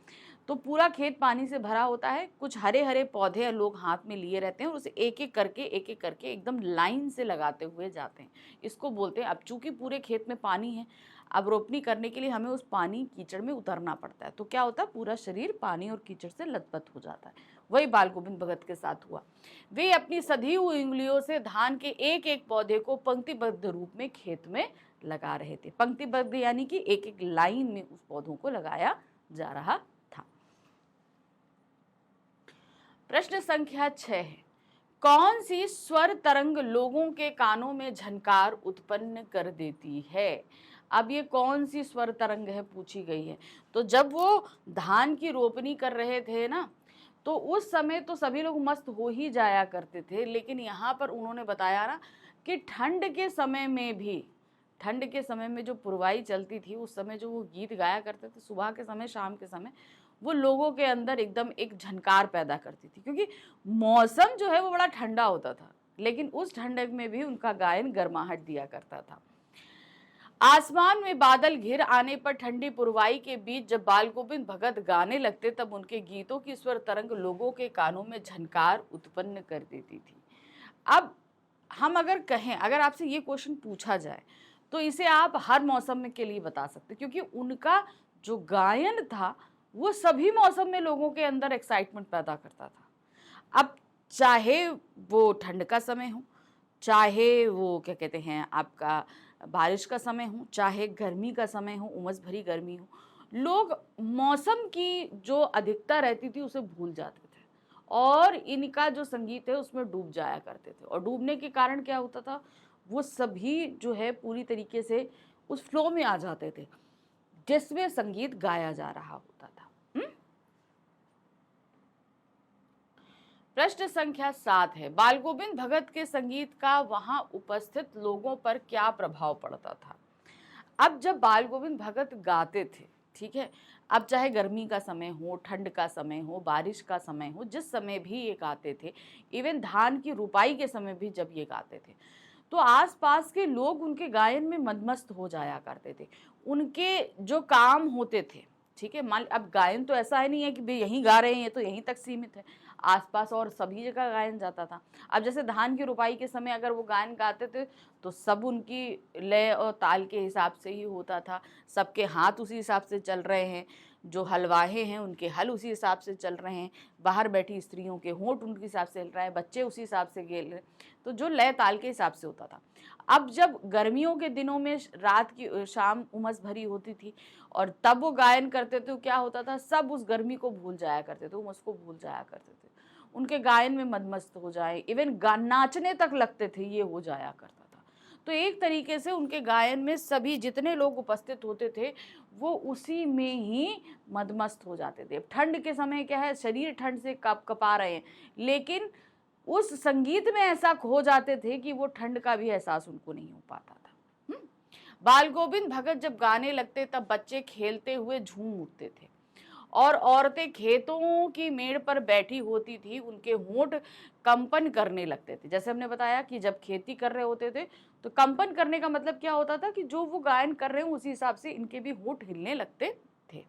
तो पूरा खेत पानी से भरा होता है, कुछ हरे हरे पौधे लोग हाथ में लिए रहते हैं और उसे एक एक करके एकदम लाइन से लगाते हुए जाते हैं। इसको बोलते हैं, अब चूंकि पूरे खेत में पानी है, अब रोपनी करने के लिए हमें उस पानी कीचड़ में उतरना पड़ता है, तो क्या होता है पूरा शरीर पानी और कीचड़ से लथपथ हो जाता है। वही बाल गोविंद भगत के साथ हुआ। वे अपनी सधी हुई उंगलियों से धान के एक एक पौधे को पंक्तिबद्ध रूप में खेत में लगा रहे थे। पंक्तिबद्ध यानी कि एक एक लाइन में उस पौधों को लगाया जा रहा था। प्रश्न संख्या 6 है, कौन सी स्वर तरंग लोगों के कानों में झनकार उत्पन्न कर देती है? अब ये कौन सी स्वर तरंग है पूछी गई है। तो जब वो धान की रोपनी कर रहे थे ना, तो उस समय तो सभी लोग मस्त हो ही जाया करते थे, लेकिन यहाँ पर उन्होंने बताया ना कि ठंड के समय में भी, ठंड के समय में जो पुरवाई चलती थी उस समय जो वो गीत गाया करते थे सुबह के समय, शाम के समय, वो लोगों के अंदर एकदम एक झनकार पैदा करती थी, क्योंकि मौसम जो है वो बड़ा ठंडा होता था, लेकिन उस ठंडक में भी उनका गायन गर्माहट दिया करता था। आसमान में बादल घिर आने पर ठंडी पुरवाई के बीच जब बाल गोविंद भगत गाने लगते तब उनके गीतों की स्वर तरंग लोगों के कानों में झनकार उत्पन्न कर देती थी। अब हम अगर कहें, अगर आपसे ये क्वेश्चन पूछा जाए तो इसे आप हर मौसम में के लिए बता सकते, क्योंकि उनका जो गायन था वो सभी मौसम में लोगों के अंदर एक्साइटमेंट पैदा करता था। अब चाहे वो ठंड का समय हो, चाहे वो क्या कहते हैं आपका बारिश का समय हो, चाहे गर्मी का समय हो, उमस भरी गर्मी हो, लोग मौसम की जो अधिकता रहती थी उसे भूल जाते थे और इनका जो संगीत है उसमें डूब जाया करते थे। और डूबने के कारण क्या होता था, वो सभी जो है पूरी तरीके से उस फ्लो में आ जाते थे जिसमें संगीत गाया जा रहा होता था। प्रश्न संख्या 7 है, बाल गोविंद भगत के संगीत का वहां उपस्थित लोगों पर क्या प्रभाव पड़ता था? अब जब बाल गोविंद भगत गाते थे, ठीक है, अब चाहे गर्मी का समय हो, ठंड का समय हो, बारिश का समय हो, जिस समय भी ये गाते थे, इवन धान की रुपाई के समय भी जब ये गाते थे, तो आसपास के लोग उनके गायन में मदमस्त हो जाया करते थे। उनके जो काम होते थे, ठीक है, मान अब गायन तो ऐसा है नहीं है कि भाई यहीं गा रहे हैं, ये तो यहीं तक सीमित है, आसपास और सभी जगह गायन जाता था। अब जैसे धान की रुपाई के समय अगर वो गायन गाते थे तो सब उनकी लय और ताल के हिसाब से ही होता था, सबके हाथ उसी हिसाब से चल रहे हैं, जो हलवाहे हैं उनके हल उसी हिसाब से चल रहे हैं, बाहर बैठी स्त्रियों के होंठ उनके हिसाब से चल रहे हैं, बच्चे उसी हिसाब से गेल रहे, तो जो लय ताल के हिसाब से होता था। अब जब गर्मियों के दिनों में रात की शाम उमस भरी होती थी और तब वो गायन करते थे, तो क्या होता था, सब उस गर्मी को भूल जाया करते थे, उमस को भूल जाया करते थे, उनके गायन में मदमस्त हो जाए, इवन नाचने तक लगते थे, ये हो जाया करता था। तो एक तरीके से उनके गायन में सभी जितने लोग उपस्थित होते थे वो उसी में ही मदमस्त हो जाते थे। ठंड के समय क्या है, शरीर ठंड से कपा रहे हैं, लेकिन उस संगीत में ऐसा खो जाते थे कि वो ठंड का भी एहसास उनको नहीं हो पाता था। बाल गोविंद भगत जब गाने लगते तब बच्चे खेलते हुए झूम उठते थे और औरतें खेतों की मेड़ पर बैठी होती थी, उनके होंठ कंपन करने लगते थे। जैसे हमने बताया कि जब खेती कर रहे होते थे तो कंपन करने का मतलब क्या होता था कि जो वो गायन कर रहे हैं उसी हिसाब से इनके भी होंठ हिलने लगते थे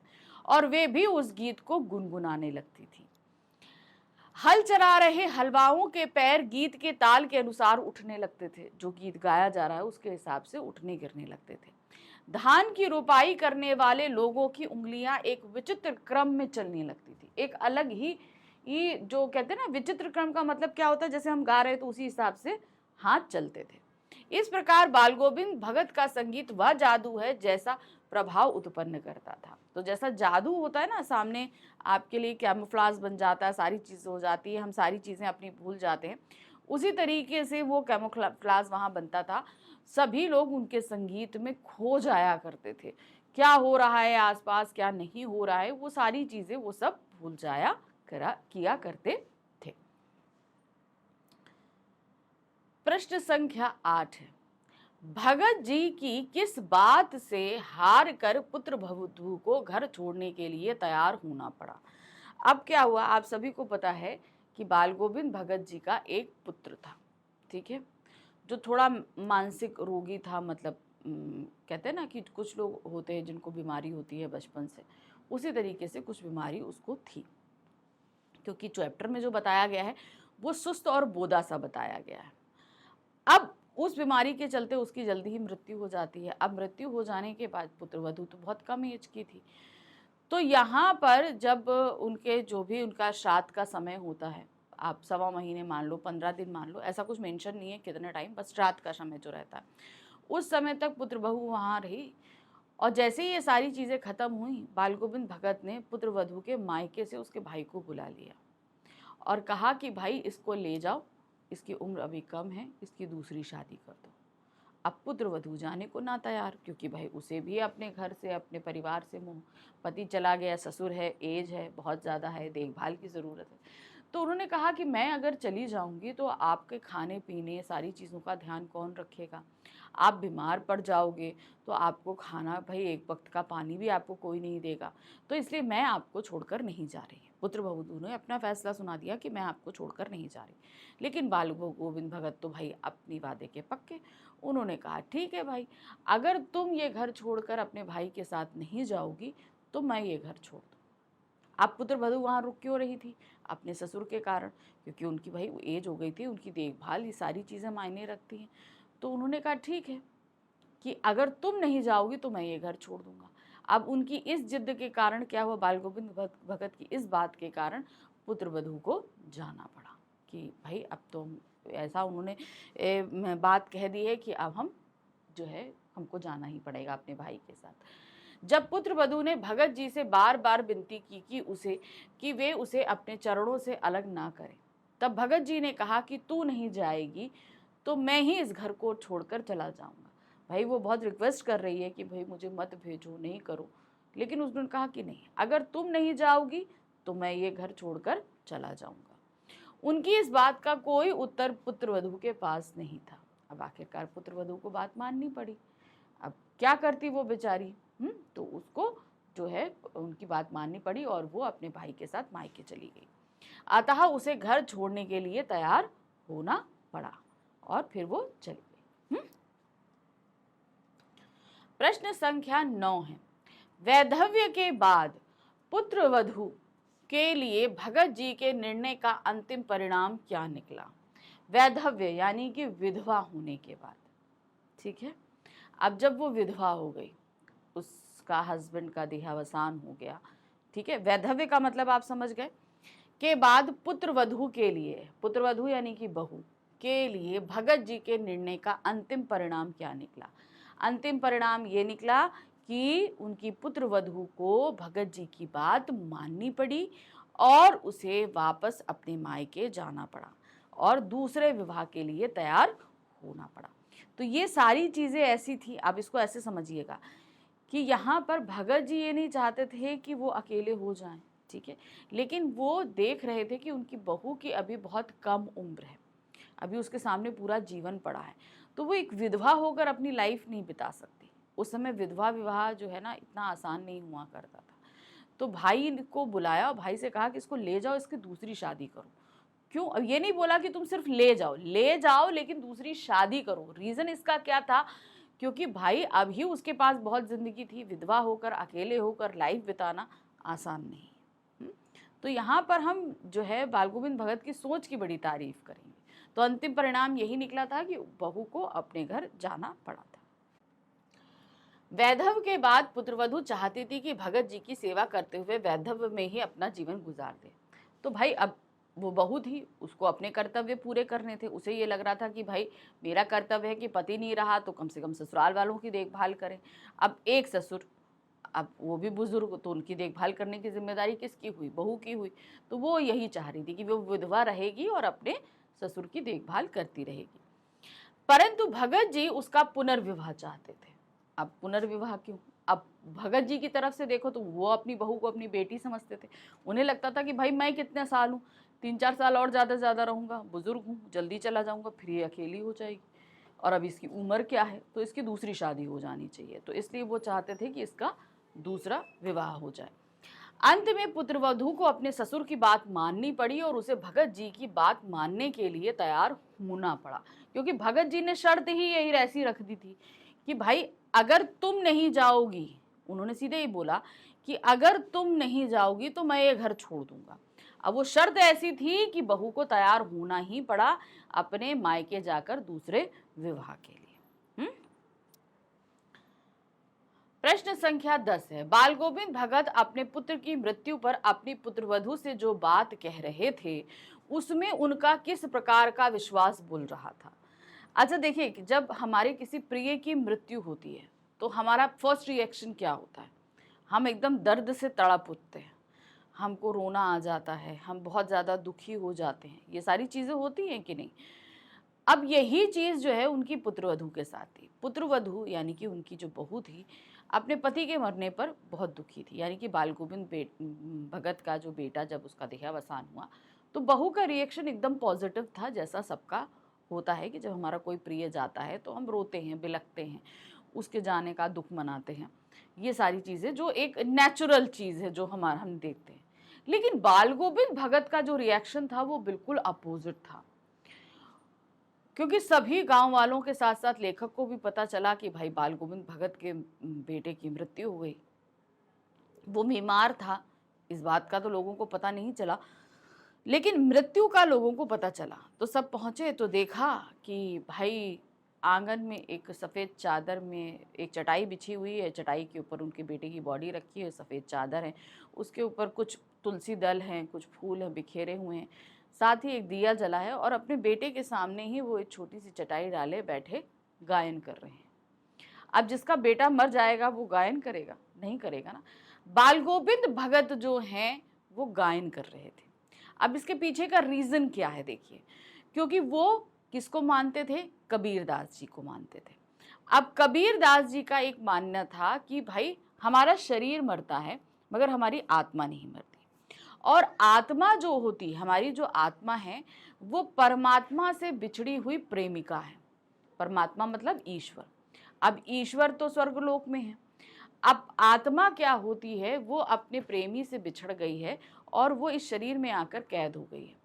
और वे भी उस गीत को गुनगुनाने लगती थी। हल चला रहे हलवाओं के पैर गीत के ताल के अनुसार उठने लगते थे, जो गीत गाया जा रहा है उसके हिसाब से उठने गिरने लगते थे। धान की रोपाई करने वाले लोगों की उंगलियां एक विचित्र क्रम में चलने लगती थी, एक अलग ही ये जो कहते हैं ना विचित्र क्रम का मतलब क्या होता है, जैसे हम गा रहे तो उसी हिसाब से हाथ चलते थे। इस प्रकार बाल गोविंद भगत का संगीत वह जादू है जैसा प्रभाव उत्पन्न करता था। तो जैसा जादू होता है ना, सामने आपके लिए कैमोफ्लाज बन जाता है, सारी चीजें हो जाती है, हम सारी चीजें अपनी भूल जाते हैं, उसी तरीके से वो कैमोफ्लेज वहाँ बनता था। सभी लोग उनके संगीत में खो जाया करते थे। क्या हो रहा है आसपास, क्या नहीं हो रहा है, वो सारी चीज़ें वो सब भूल जाया किया करते थे। प्रश्न संख्या 8 है, भगत जी की किस बात से हार कर पुत्र वधू को घर छोड़ने के लिए तैयार होना पड़ा? अब क्या हुआ, आप सभी को पता है कि बाल गोविंद भगत जी का एक पुत्र था, ठीक है, जो थोड़ा मानसिक रोगी था। मतलब कहते हैं ना कि कुछ लोग होते हैं जिनको बीमारी होती है बचपन से, उसी तरीके से कुछ बीमारी उसको थी, क्योंकि चैप्टर में जो बताया गया है वो सुस्त और बोदा सा बताया गया है। अब उस बीमारी के चलते उसकी जल्दी ही मृत्यु हो जाती है। अब मृत्यु हो जाने के बाद पुत्रवधू तो बहुत कम एज की थी, तो यहाँ पर जब उनके जो भी उनका श्राद्ध का समय होता है, आप 1.25 महीने मान लो, 15 दिन मान लो, ऐसा कुछ मेंशन नहीं है कितने टाइम, बस श्राद्ध का समय जो रहता है उस समय तक पुत्र बहू वहाँ रही। और जैसे ही ये सारी चीज़ें खत्म हुई, बाल गोविंद भगत ने पुत्र वधू के मायके से उसके भाई को बुला लिया और कहा कि भाई इसको ले जाओ, इसकी उम्र अभी कम है, इसकी दूसरी शादी कर दो। अब पुत्र वधू जाने को ना तैयार, क्योंकि भाई उसे भी अपने घर से, अपने परिवार से मोह, पति चला गया, ससुर है, एज है, बहुत ज़्यादा है, देखभाल की ज़रूरत है। तो उन्होंने कहा कि मैं अगर चली जाऊंगी तो आपके खाने पीने सारी चीज़ों का ध्यान कौन रखेगा? आप बीमार पड़ जाओगे तो आपको खाना, भाई एक वक्त का पानी भी आपको कोई नहीं देगा, तो इसलिए मैं आपको छोड़कर नहीं जा रही। पुत्र वधू ने अपना फैसला सुना दिया कि मैं आपको छोड़कर नहीं जा रही। लेकिन बाल गोविंद भगत तो भाई अपनी वादे के पक्के। उन्होंने कहा ठीक है भाई, अगर तुम ये घर छोड़कर अपने भाई के साथ नहीं जाओगी तो मैं ये घर छोड़ दूँ। अब पुत्र वधू वहाँ रुक क्यों रही थी? अपने ससुर के कारण, क्योंकि उनकी भाई एज हो गई थी, उनकी देखभाल, ये सारी चीज़ें मायने रखती हैं। तो उन्होंने कहा ठीक है कि अगर तुम नहीं जाओगी तो मैं ये घर छोड़ दूंगा। अब उनकी इस जिद के कारण क्या हुआ, बाल गोविंद भगत की इस बात के कारण पुत्र वधू को जाना पड़ा कि भाई अब तो ऐसा उन्होंने बात कह दी है कि अब हम जो है हमको जाना ही पड़ेगा अपने भाई के साथ। जब पुत्र वधू ने भगत जी से बार बार विनती की कि वे उसे अपने चरणों से अलग ना करें, तब भगत जी ने कहा कि तू नहीं जाएगी तो मैं ही इस घर को छोड़कर चला जाऊंगा। भाई वो बहुत रिक्वेस्ट कर रही है कि भाई मुझे मत भेजो, नहीं करो, लेकिन उसने कहा कि नहीं, अगर तुम नहीं जाओगी तो मैं ये घर छोड़कर चला जाऊंगा। उनकी इस बात का कोई उत्तर पुत्र वधू के पास नहीं था। अब आखिरकार पुत्र वधू को बात माननी पड़ी। अब क्या करती वो बेचारी, तो उसको जो है उनकी बात माननी पड़ी और वो अपने भाई के साथ मायके चली गई। अतः उसे घर छोड़ने के लिए तैयार होना पड़ा और फिर वो चली गई। प्रश्न संख्या 9 है, वैधव्य के बाद पुत्र वधू के लिए भगत जी के निर्णय का अंतिम परिणाम क्या निकला? वैधव्य यानी कि विधवा होने के बाद, ठीक है। अब जब वो विधवा हो गई, उसका हस्बैंड का देहावसान हो गया, ठीक है, वैधव्य का मतलब आप समझ गए, के बाद पुत्र वधू के लिए, पुत्र वधू यानी कि बहू के लिए भगत जी के निर्णय का अंतिम परिणाम क्या निकला? अंतिम परिणाम ये निकला कि उनकी पुत्र वधू को भगत जी की बात माननी पड़ी और उसे वापस अपने मायके जाना पड़ा और दूसरे विवाह के लिए तैयार होना पड़ा। तो ये सारी चीज़ें ऐसी थी, आप इसको ऐसे समझिएगा कि यहाँ पर भगत जी ये नहीं चाहते थे कि वो अकेले हो जाएं, ठीक है, लेकिन वो देख रहे थे कि उनकी बहू की अभी बहुत कम उम्र है, अभी उसके सामने पूरा जीवन पड़ा है, तो वो एक विधवा होकर अपनी लाइफ नहीं बिता सकती। उस समय विधवा विवाह जो है ना इतना आसान नहीं हुआ करता था। तो भाई को बुलाया और भाई से कहा कि इसको ले जाओ, इसकी दूसरी शादी करो। क्यों? अब ये नहीं बोला कि तुम सिर्फ ले जाओ लेकिन दूसरी शादी करो। रीज़न इसका क्या था? क्योंकि भाई अभी उसके पास बहुत ज़िंदगी थी, विधवा होकर अकेले होकर लाइफ बिताना आसान नहीं। तो यहाँ पर हम जो है बाल गोविंद भगत की सोच की बड़ी तारीफ करेंगे। तो अंतिम परिणाम यही निकला था कि बहू को अपने घर जाना पड़ा था। वैधव्य के बाद पुत्रवधू चाहती थी कि भगत जी की सेवा करते हुए वैधव्य में ही अपना जीवन गुजार दे। तो भाई अब वो बहू थी, उसको अपने कर्तव्य पूरे करने थे। उसे ये लग रहा था कि भाई मेरा कर्तव्य है कि पति नहीं रहा तो कम से कम ससुराल वालों की देखभाल करें। अब एक ससुर, अब वो भी बुजुर्ग, तो उनकी देखभाल करने की जिम्मेदारी किसकी हुई? बहू की हुई। तो वो यही चाह रही थी कि वो विधवा रहेगी और अपने ससुर की देखभाल करती रहेगी। परंतु भगत जी उसका पुनर्विवाह चाहते थे। अब पुनर्विवाह क्यों? अब भगत जी की तरफ से देखो तो वो अपनी बहू को अपनी बेटी समझते थे। उन्हें लगता था कि भाई मैं कितने साल हूँ, 3-4 साल और ज़्यादा से ज़्यादा रहूँगा, बुजुर्ग हूँ, जल्दी चला जाऊँगा, फिर ये अकेली हो जाएगी और अब इसकी उम्र क्या है, तो इसकी दूसरी शादी हो जानी चाहिए। तो इसलिए वो चाहते थे कि इसका दूसरा विवाह हो जाए। अंत में पुत्रवधू को अपने ससुर की बात माननी पड़ी और उसे भगत जी की बात मानने के लिए तैयार होना पड़ा, क्योंकि भगत जी ने शर्त ही यही ऐसी रख दी थी कि भाई अगर तुम नहीं जाओगी, उन्होंने सीधे ही बोला कि अगर तुम नहीं जाओगी तो मैं ये घर छोड़ दूंगा। अब वो शर्त ऐसी थी कि बहू को तैयार होना ही पड़ा अपने मायके जाकर दूसरे विवाह के लिए। प्रश्न संख्या 10 है, बाल गोविंद भगत अपने पुत्र की मृत्यु पर अपनी पुत्रवधू से जो बात कह रहे थे उसमें उनका किस प्रकार का विश्वास बोल रहा था? अच्छा देखिए, जब हमारे किसी प्रिय की मृत्यु होती है तो हमारा फर्स्ट रिएक्शन क्या होता है? हम एकदम दर्द से तड़प उठते हैं, हमको रोना आ जाता है, हम बहुत ज़्यादा दुखी हो जाते हैं। ये सारी चीज़ें होती हैं कि नहीं? अब यही चीज़ जो है उनकी पुत्रवधू के साथ थी। पुत्रवधू यानी कि उनकी जो बहू थी, अपने पति के मरने पर बहुत दुखी थी। यानी कि बाल गोविंद भगत का जो बेटा जब उसका देहावसान हुआ तो बहू का रिएक्शन एकदम पॉजिटिव था, जैसा सबका होता है कि जब हमारा कोई प्रिय जाता है तो हम रोते हैं, बिलखते हैं, उसके जाने का दुख मनाते हैं। ये सारी चीज़ें जो एक नेचुरल चीज़ है जो हम देखते हैं। लेकिन बाल गोविंद भगत का जो रिएक्शन था वो बिल्कुल अपोजिट था, क्योंकि सभी गांव वालों के साथ साथ लेखक को भी पता चला कि भाई बाल गोविंद भगत के बेटे की मृत्यु हो गई। वो बीमार था, इस बात का तो लोगों को पता नहीं चला, लेकिन मृत्यु का लोगों को पता चला। तो सब पहुंचे तो देखा कि भाई आंगन में एक सफ़ेद चादर में एक चटाई बिछी हुई है, चटाई के ऊपर उनके बेटे की बॉडी रखी है, सफ़ेद चादर है, उसके ऊपर कुछ तुलसी दल हैं, कुछ फूल हैं बिखेरे हुए हैं, साथ ही एक दिया जला है और अपने बेटे के सामने ही वो एक छोटी सी चटाई डाले बैठे गायन कर रहे हैं। अब जिसका बेटा मर जाएगा वो गायन करेगा? नहीं करेगा ना। बाल गोविंद भगत जो हैं वो गायन कर रहे थे। अब इसके पीछे का रीज़न क्या है देखिए, क्योंकि वो किसको मानते थे? कबीरदास जी को मानते थे। अब कबीरदास जी का एक मानना था कि भाई हमारा शरीर मरता है मगर हमारी आत्मा नहीं मरती, और आत्मा जो होती, हमारी जो आत्मा है वो परमात्मा से बिछड़ी हुई प्रेमिका है। परमात्मा मतलब ईश्वर। अब ईश्वर तो स्वर्गलोक में है, अब आत्मा क्या होती है, वो अपने प्रेमी से बिछड़ गई है और वो इस शरीर में आकर कैद हो गई है।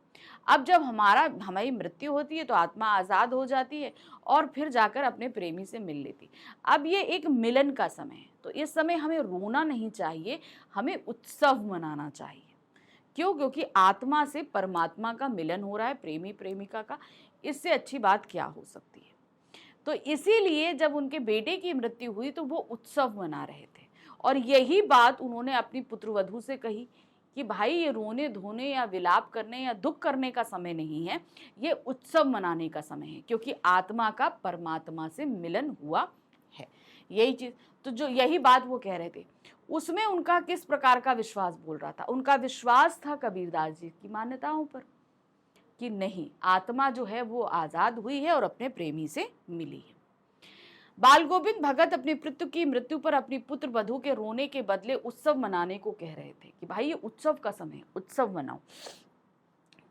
अब जब हमारी मृत्यु होती है तो आत्मा आज़ाद हो जाती है और फिर जाकर अपने प्रेमी से मिल लेती। अब ये एक मिलन का समय है, तो इस समय हमें रोना नहीं चाहिए, हमें उत्सव मनाना चाहिए। क्यों? क्योंकि आत्मा से परमात्मा का मिलन हो रहा है, प्रेमी प्रेमिका का, इससे अच्छी बात क्या हो सकती है। तो इसीलिए जब उनके बेटे की मृत्यु हुई तो वो उत्सव मना रहे थे, और यही बात उन्होंने अपनी पुत्रवधू से कही कि भाई ये रोने धोने या विलाप करने या दुख करने का समय नहीं है, ये उत्सव मनाने का समय है, क्योंकि आत्मा का परमात्मा से मिलन हुआ है। यही चीज, तो जो यही बात वो कह रहे थे, उसमें उनका किस प्रकार का विश्वास बोल रहा था? उनका विश्वास था कबीरदास जी की मान्यताओं पर कि नहीं, आत्मा जो है वो आजाद हुई है और अपने प्रेमी से मिली है। बाल गोविंद भगत अपने पितृ की मृत्यु पर अपनी पुत्र वधू के रोने के बदले उत्सव मनाने को कह रहे थे कि भाई ये उत्सव का समय, उत्सव मनाओ।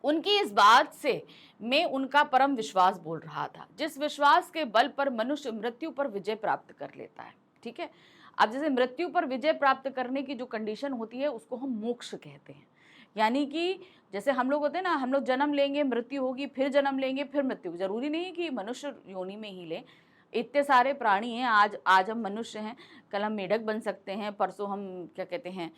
उनकी इस बात से में उनका परम विश्वास बोल रहा था, जिस विश्वास के बल पर मनुष्य मृत्यु पर विजय प्राप्त कर लेता है। ठीक है, अब जैसे मृत्यु पर विजय प्राप्त करने की जो कंडीशन होती है उसको हम मोक्ष कहते हैं। यानी कि जैसे हम लोग होते हैं ना, हम लोग जन्म लेंगे, मृत्यु होगी, फिर जन्म लेंगे, फिर मृत्यु। जरूरी नहीं है कि मनुष्य योनि में ही लें, इतने सारे प्राणी हैं। आज हम मनुष्य हैं, कल हम मेढक बन सकते हैं, परसों हम क्या कहते हैं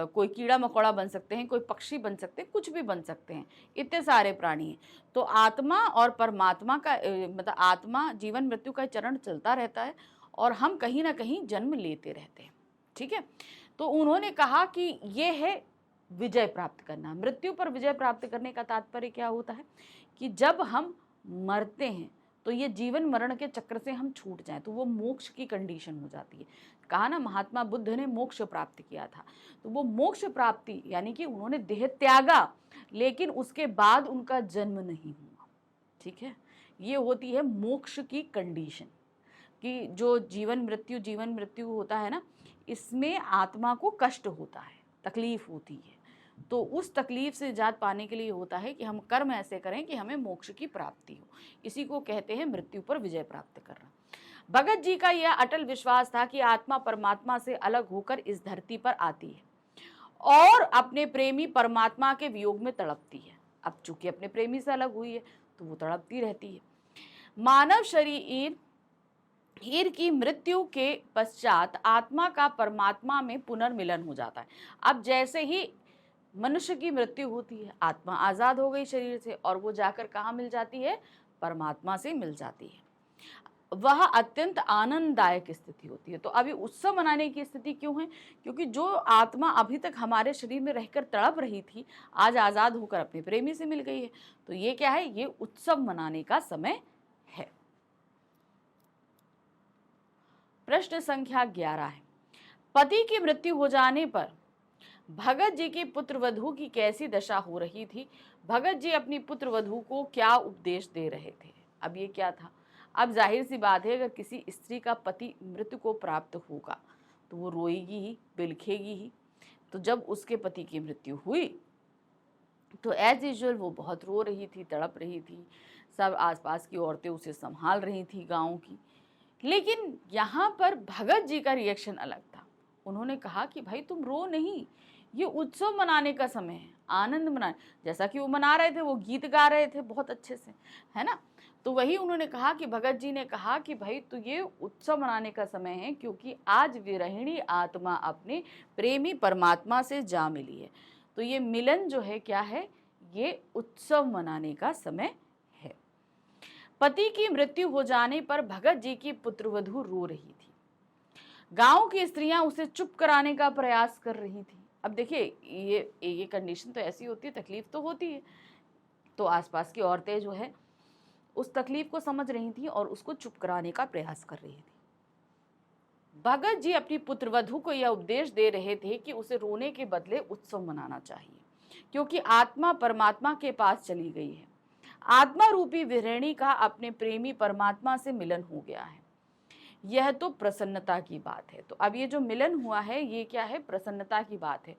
कोई कीड़ा मकोड़ा बन सकते हैं, कोई पक्षी बन सकते हैं, कुछ भी बन सकते हैं, इतने सारे प्राणी हैं। तो आत्मा और परमात्मा का मतलब आत्मा जीवन मृत्यु का चरण चलता रहता है और हम कहीं ना कहीं जन्म लेते रहते हैं। ठीक है, तो उन्होंने कहा कि ये है विजय प्राप्त करना। मृत्यु पर विजय प्राप्त करने का तात्पर्य क्या होता है कि जब हम मरते हैं तो ये जीवन मरण के चक्र से हम छूट जाएं, तो वो मोक्ष की कंडीशन हो जाती है। कहा ना, महात्मा बुद्ध ने मोक्ष प्राप्त किया था, तो वो मोक्ष प्राप्ति यानी कि उन्होंने देह त्यागा लेकिन उसके बाद उनका जन्म नहीं हुआ। ठीक है, ये होती है मोक्ष की कंडीशन, कि जो जीवन मृत्यु होता है ना, इसमें आत्मा को कष्ट होता है, तकलीफ होती है। तो उस तकलीफ से निजात पाने के लिए होता है कि हम कर्म ऐसे करें कि हमें मोक्ष की प्राप्ति हो। इसी को कहते हैं मृत्यु पर विजय प्राप्त करना। भगत जी का यह अटल विश्वास था कि आत्मा परमात्मा से अलग होकर इस धरती पर आती है और अपने प्रेमी परमात्मा के वियोग में तड़पती है। अब चूंकि अपने प्रेमी से अलग हुई है तो वो तड़पती रहती है। मानव शरीर की मृत्यु के पश्चात आत्मा का परमात्मा में पुनर्मिलन हो जाता है। अब जैसे ही मनुष्य की मृत्यु होती है, आत्मा आजाद हो गई शरीर से और वो जाकर कहाँ मिल जाती है? परमात्मा से मिल जाती है। वह अत्यंत आनंददायक स्थिति होती है। तो अभी उत्सव मनाने की स्थिति क्यों है? क्योंकि जो आत्मा अभी तक हमारे शरीर में रहकर तड़प रही थी, आज आजाद होकर अपने प्रेमी से मिल गई है। तो ये क्या है? ये उत्सव मनाने का समय है। प्रश्न संख्या 11 है, पति की मृत्यु हो जाने पर भगत जी की पुत्रवधू की कैसी दशा हो रही थी? भगत जी अपनी पुत्रवधू को क्या उपदेश दे रहे थे? अब ये क्या था? अब जाहिर सी बात है, अगर किसी स्त्री का पति मृत्यु को प्राप्त होगा तो वो रोएगी ही, बिलखेगी ही। तो जब उसके पति की मृत्यु हुई तो एज यूजुअल वो बहुत रो रही थी, तड़प रही थी। सब आसपास की औरतें उसे संभाल रही थी, गांव की। लेकिन यहाँ पर भगत जी का रिएक्शन अलग था। उन्होंने कहा कि भाई तुम रो नहीं, ये उत्सव मनाने का समय है, आनंद मनाने। जैसा कि वो मना रहे थे, वो गीत गा रहे थे बहुत अच्छे से, है ना। तो वही उन्होंने कहा कि भगत जी ने कहा कि भाई तो ये उत्सव मनाने का समय है, क्योंकि आज विरहिणी आत्मा अपने प्रेमी परमात्मा से जा मिली है। तो ये मिलन जो है क्या है? ये उत्सव मनाने का समय है। पति की मृत्यु हो जाने पर भगत जी की पुत्रवधू रो रही थी। गांव की स्त्रियां उसे चुप कराने का प्रयास कर रही थी। अब देखिए, ये कंडीशन तो ऐसी होती है, तकलीफ तो होती है। तो आसपास की औरतें जो है उस तकलीफ को समझ रही थी और उसको चुप कराने का प्रयास कर रही थी। भगत जी अपनी पुत्रवधू को यह उपदेश दे रहे थे कि उसे रोने के बदले उत्सव मनाना चाहिए, क्योंकि आत्मा परमात्मा के पास चली गई है। आत्मा रूपी विरहिणी का अपने प्रेमी परमात्मा से मिलन हो गया है। यह तो प्रसन्नता की बात है। तो अब ये जो मिलन हुआ है, ये क्या है? प्रसन्नता की बात है,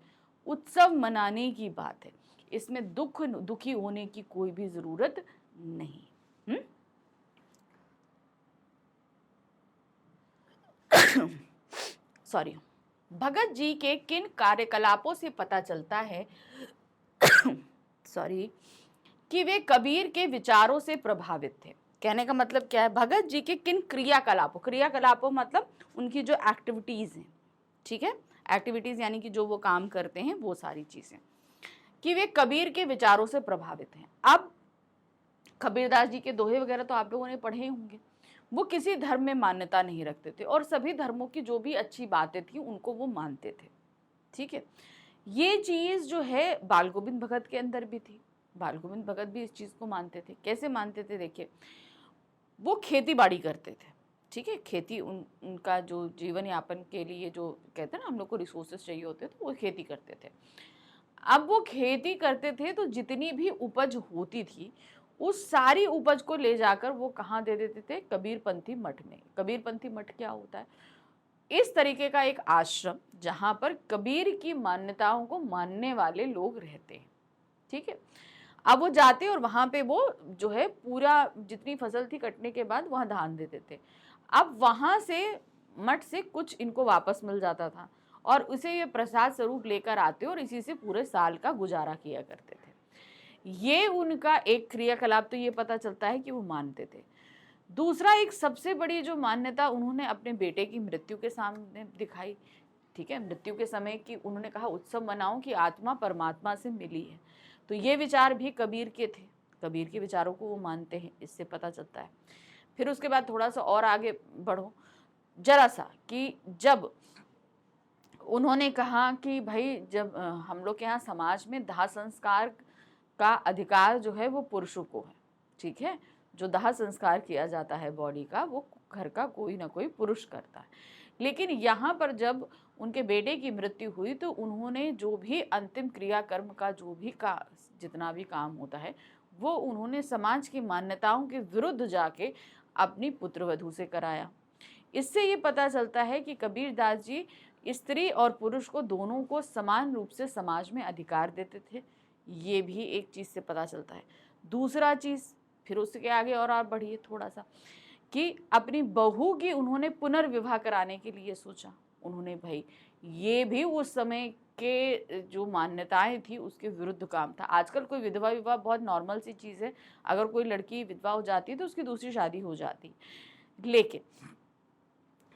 उत्सव मनाने की बात है। इसमें दुखी होने की कोई भी जरूरत नहीं। सॉरी। भगत जी के किन कार्यकलापों से पता चलता है सॉरी कि वे कबीर के विचारों से प्रभावित थे? कहने का मतलब क्या है? भगत जी के किन क्रियाकलापों मतलब उनकी जो एक्टिविटीज हैं, ठीक है, एक्टिविटीज यानी कि जो वो काम करते हैं, वो सारी चीजें, कि वे कबीर के विचारों से प्रभावित हैं। अब कबीरदास जी के दोहे वगैरह तो आप लोगों ने पढ़े होंगे। वो किसी धर्म में मान्यता नहीं रखते थे और सभी धर्मों की जो भी अच्छी बातें थी उनको वो मानते थे, ठीक है। ये चीज जो है बाल गोविंद भगत के अंदर भी थी। बाल गोविंद भगत भी इस चीज को मानते थे। कैसे मानते थे? देखिए, वो खेती बाड़ी करते थे, ठीक है। खेती उनका जो जीवन यापन के लिए जो कहते हैं ना, हम लोग को रिसोर्सेज चाहिए होते थे, तो वो खेती करते थे। अब वो खेती करते थे तो जितनी भी उपज होती थी उस सारी उपज को ले जाकर वो कहाँ दे देते थे? कबीरपंथी मठ में। कबीरपंथी मठ क्या होता है? इस तरीके का एक आश्रम जहां पर कबीर की मान्यताओं को मानने वाले लोग रहते हैं, ठीक है। अब वो जाते और वहां पे वो जो है पूरा जितनी फसल थी कटने के बाद वहां धान देते थे। अब वहां से मठ से कुछ इनको वापस मिल जाता था और उसे ये प्रसाद स्वरूप लेकर आते और इसी से पूरे साल का गुजारा किया करते थे। ये उनका एक क्रियाकलाप तो ये पता चलता है कि वो मानते थे। दूसरा, एक सबसे बड़ी जो मान्यता उन्होंने अपने बेटे की मृत्यु के सामने दिखाई, ठीक है। मृत्यु के समय की उन्होंने कहा उत्सव मनाओ कि आत्मा परमात्मा से मिली है। तो ये विचार भी कबीर के थे, कबीर के विचारों को वो मानते हैं, इससे पता चलता है। फिर उसके बाद थोड़ा सा और आगे बढ़ो जरा सा, कि जब उन्होंने कहा कि भाई जब हम लोग के यहाँ समाज में दाह संस्कार का अधिकार जो है वो पुरुषों को है, ठीक है। जो दाह संस्कार किया जाता है बॉडी का, वो घर का कोई ना कोई पुरुष करता है। लेकिन यहाँ पर जब उनके बेटे की मृत्यु हुई तो उन्होंने जो भी अंतिम क्रियाकर्म का जो भी जितना भी काम होता है वो उन्होंने समाज की मान्यताओं के विरुद्ध जाके अपनी पुत्रवधू से कराया। इससे ये पता चलता है कि कबीरदास जी स्त्री और पुरुष को दोनों को समान रूप से समाज में अधिकार देते थे। ये भी एक चीज़ से पता चलता है। दूसरा चीज़, फिर उसके आगे और आप बढ़िए थोड़ा सा, कि अपनी बहू की उन्होंने पुनर्विवाह कराने के लिए सोचा। उन्होंने भाई ये भी उस समय के जो मान्यताएं थी उसके विरुद्ध काम था। आजकल कोई विधवा विवाह बहुत नॉर्मल सी चीज़ है, अगर कोई लड़की विधवा हो जाती है तो उसकी दूसरी शादी हो जाती है। लेकिन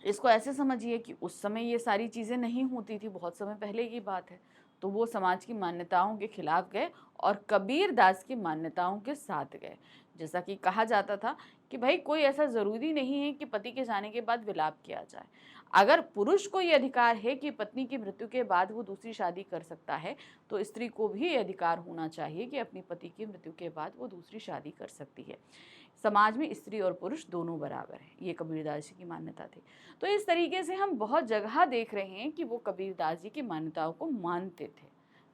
इसको ऐसे समझिए कि उस समय ये सारी चीज़ें नहीं होती थी, बहुत समय पहले की बात है। तो वो समाज की मान्यताओं के खिलाफ गए और कबीरदास की मान्यताओं के साथ गए। जैसा कि कहा जाता था कि भाई कोई ऐसा ज़रूरी नहीं है कि पति के जाने के बाद विलाप किया जाए। अगर पुरुष को ये अधिकार है कि पत्नी की मृत्यु के बाद वो दूसरी शादी कर सकता है, तो स्त्री को भी ये अधिकार होना चाहिए कि अपनी पति की मृत्यु के बाद वो दूसरी शादी कर सकती है। समाज में स्त्री और पुरुष दोनों बराबर हैं, ये कबीरदास जी की मान्यता थी। तो इस तरीके से हम बहुत जगह देख रहे हैं कि वो कबीरदास जी की मान्यताओं को मानते थे,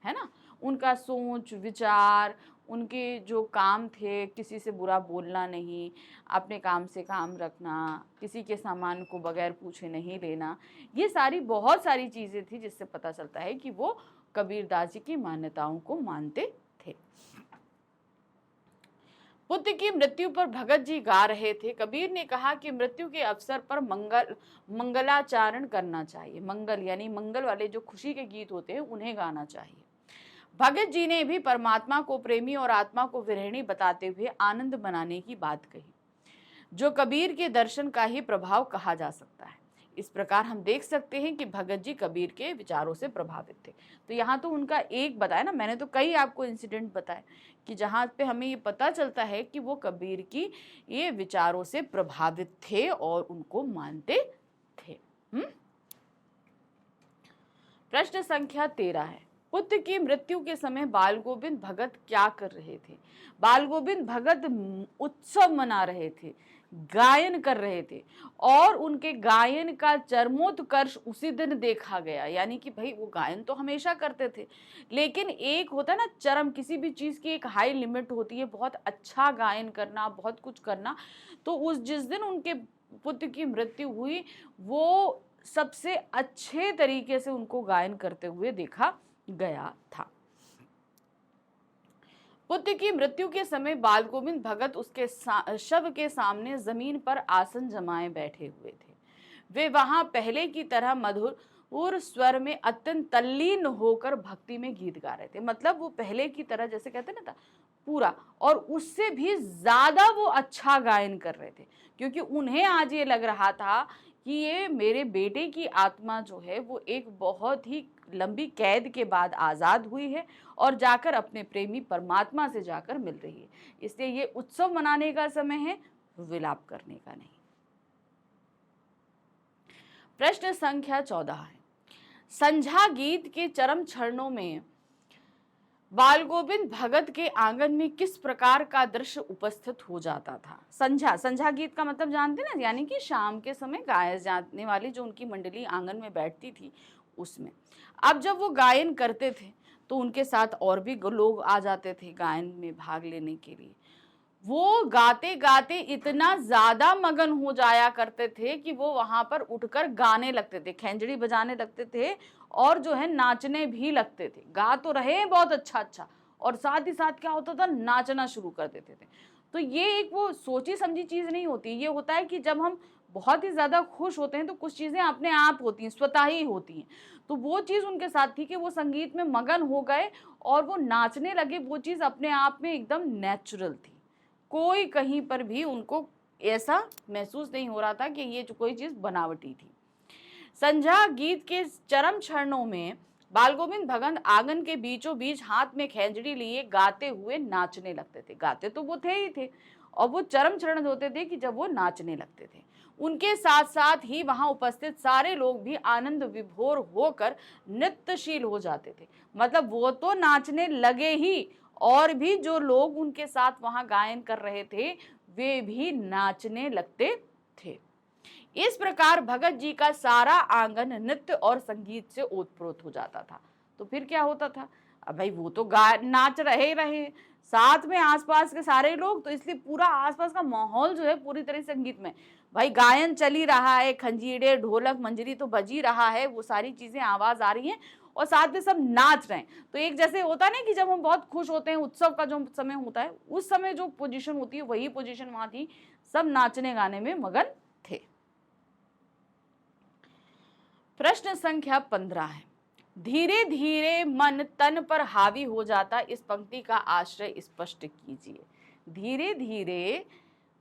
है ना। उनका सोच विचार, उनके जो काम थे, किसी से बुरा बोलना नहीं, अपने काम से काम रखना, किसी के सामान को बगैर पूछे नहीं लेना, ये सारी बहुत सारी चीज़ें थी जिससे पता चलता है कि वो कबीरदास जी की मान्यताओं को मानते थे। पुत्र की मृत्यु पर भगत जी गा रहे थे। कबीर ने कहा कि मृत्यु के अवसर पर मंगलाचारण करना चाहिए। मंगल यानी मंगल वाले जो खुशी के गीत होते हैं उन्हें गाना चाहिए। भगत जी ने भी परमात्मा को प्रेमी और आत्मा को विरहिणी बताते हुए आनंद मनाने की बात कही, जो कबीर के दर्शन का ही प्रभाव कहा जा सकता है। इस प्रकार हम देख सकते हैं कि भगत जी कबीर के विचारों से प्रभावित थे। तो यहाँ तो उनका एक बताया ना, मैंने तो कई आपको इंसिडेंट बताए कि जहाँ पे हमें ये पता चलता है कि वो कबीर की ये विचारों से प्रभावित थे और उनको मानते थे। प्रश्न संख्या 13 है, पुत्र की मृत्यु के समय बाल गोविंद भगत क्या कर रहे थे? बाल गोविंद भगत उत्सव मना रहे थे, गायन कर रहे थे और उनके गायन का चरमोत्कर्ष उसी दिन देखा गया। यानी कि भाई वो गायन तो हमेशा करते थे, लेकिन एक होता है ना चरम, किसी भी चीज़ की एक हाई लिमिट होती है, बहुत अच्छा गायन करना, बहुत कुछ करना। तो उस जिस दिन उनके पुत्र की मृत्यु हुई, वो सबसे अच्छे तरीके से उनको गायन करते हुए देखा गया था। पुत्र की मृत्यु के समय बाल गोविंद भगत उसके शव के सामने जमीन पर आसन जमाए बैठे हुए थे। वे वहां पहले की तरह मधुर स्वर में अत्यंत तल्लीन होकर भक्ति में गीत गा रहे थे। मतलब वो पहले की तरह, जैसे कहते ना था पूरा, और उससे भी ज्यादा वो अच्छा गायन कर रहे थे, क्योंकि उन्हें आज ये लग रहा था कि ये मेरे बेटे की आत्मा जो है वो एक बहुत ही लंबी कैद के बाद आज़ाद हुई है और जाकर अपने प्रेमी परमात्मा से जाकर मिल रही है। इसलिए ये उत्सव मनाने का समय है, विलाप करने का नहीं। प्रश्न संख्या 14 है, संझा गीत के चरम क्षणों में बाल गोविंद भगत के आंगन में किस प्रकार का दृश्य उपस्थित हो जाता था? संझा गीत का मतलब जानते ना, यानी कि शाम के समय गाए जाने वाली जो उनकी मंडली आंगन में बैठती थी उसमें। अब जब वो गायन करते थे तो उनके साथ और भी लोग आ जाते थे गायन में भाग लेने के लिए। वो गाते गाते इतना ज्यादा मगन हो जाया करते थे कि वो वहां पर उठकर गाने लगते थे, खंजड़ी बजाने लगते थे और जो है नाचने भी लगते थे। गा तो रहे बहुत अच्छा और साथ ही साथ क्या होता था, नाचना शुरू कर देते थे। तो ये एक वो सोची समझी चीज नहीं होती। ये होता है कि जब हम बहुत ही ज्यादा खुश होते हैं तो कुछ चीजें अपने आप होती हैं, स्वतः ही होती हैं। तो वो चीज उनके साथ थी कि वो संगीत में मगन हो गए और वो नाचने लगे। वो चीज अपने आप में एकदम नेचुरल थी, कोई कहीं पर भी उनको ऐसा महसूस नहीं हो रहा था कि ये जो कोई चीज बनावटी थी। संझा गीत के चरम क्षणों में बाल गोविंद भगत आंगन के बीचों बीच हाथ में खंजड़ी लिए गाते हुए नाचने लगते थे। गाते तो वो थे ही थे, और वो चरम क्षण होते थे कि जब वो नाचने लगते थे। उनके साथ साथ ही वहां उपस्थित सारे लोग भी आनंद विभोर होकर नृत्यशील हो जाते थे। मतलब वो तो नाचने लगे ही, और भी जो लोग उनके साथ वहां गायन कर रहे थे वे भी नाचने लगते थे। इस प्रकार भगत जी का सारा आंगन नृत्य और संगीत से ओतप्रोत हो जाता था। तो फिर क्या होता था, अब भाई वो तो नाच रहे साथ में आसपास के सारे लोग, तो इसलिए पूरा आसपास का माहौल जो है पूरी तरह से संगीत में। भाई गायन चल ही रहा है, खंजीरे ढोलक मंजरी तो बज ही रहा है, वो सारी चीजें आवाज आ रही हैं और साथ में सब नाच रहे हैं। तो एक जैसे होता है ना कि जब हम बहुत खुश होते हैं, उत्सव का जो समय होता है, उस समय जो पोजीशन होती है वही पोजीशन वहां थी, सब नाचने गाने में मगन थे। प्रश्न संख्या 15 है, धीरे धीरे मन तन पर हावी हो जाता, इस पंक्ति का आश्रय स्पष्ट कीजिए। धीरे धीरे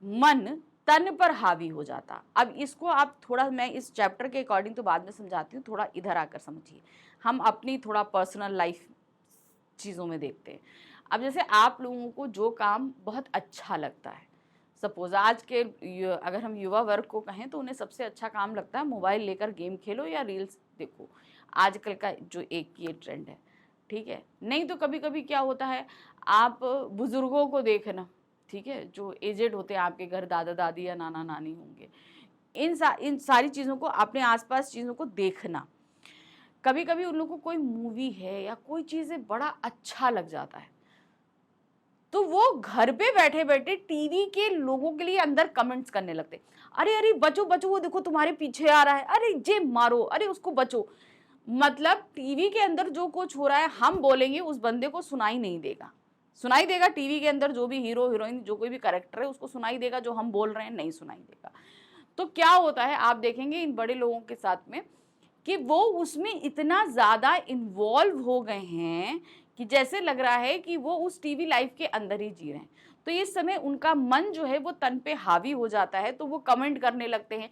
मन तन पर हावी हो जाता। अब इसको आप थोड़ा, मैं इस चैप्टर के अकॉर्डिंग तो बाद में समझाती हूँ, थोड़ा इधर आकर समझिए। हम अपनी थोड़ा पर्सनल लाइफ चीज़ों में देखते हैं। अब जैसे आप लोगों को जो काम बहुत अच्छा लगता है, सपोज आज के अगर हम युवा वर्ग को कहें तो उन्हें सबसे अच्छा काम लगता है मोबाइल लेकर गेम खेलो या रील्स देखो, आजकल का जो एक ये ट्रेंड है, ठीक है। नहीं तो कभी कभी क्या होता है, आप बुजुर्गों को देखना, ठीक है, जो एजेड होते हैं आपके घर, दादा दादी या नाना नानी होंगे, इन सारी चीज़ों को, अपने आसपास चीज़ों को देखना। कभी कभी उन लोगों को कोई मूवी है या कोई चीज़ है बड़ा अच्छा लग जाता है, तो वो घर पे बैठे बैठे टीवी के लोगों के लिए अंदर कमेंट्स करने लगते, अरे अरे बचो बचो, वो देखो तुम्हारे पीछे आ रहा है, अरे जे मारो, अरे उसको बचो। मतलब टीवी के अंदर जो कुछ हो रहा है हम बोलेंगे उस बंदे को सुनाई नहीं देगा, सुनाई देगा टीवी के अंदर जो भी हीरो हीरोइन जो कोई भी कैरेक्टर है उसको सुनाई देगा, जो हम बोल रहे हैं नहीं सुनाई देगा। तो क्या होता है आप देखेंगे इन बड़े लोगों के साथ में कि वो उसमें इतना ज्यादा इन्वॉल्व हो गए हैं कि जैसे लग रहा है कि वो उस टीवी लाइफ के अंदर ही जी रहे हैं। तो इस समय उनका मन जो है वो तन पे हावी हो जाता है, तो वो कमेंट करने लगते हैं।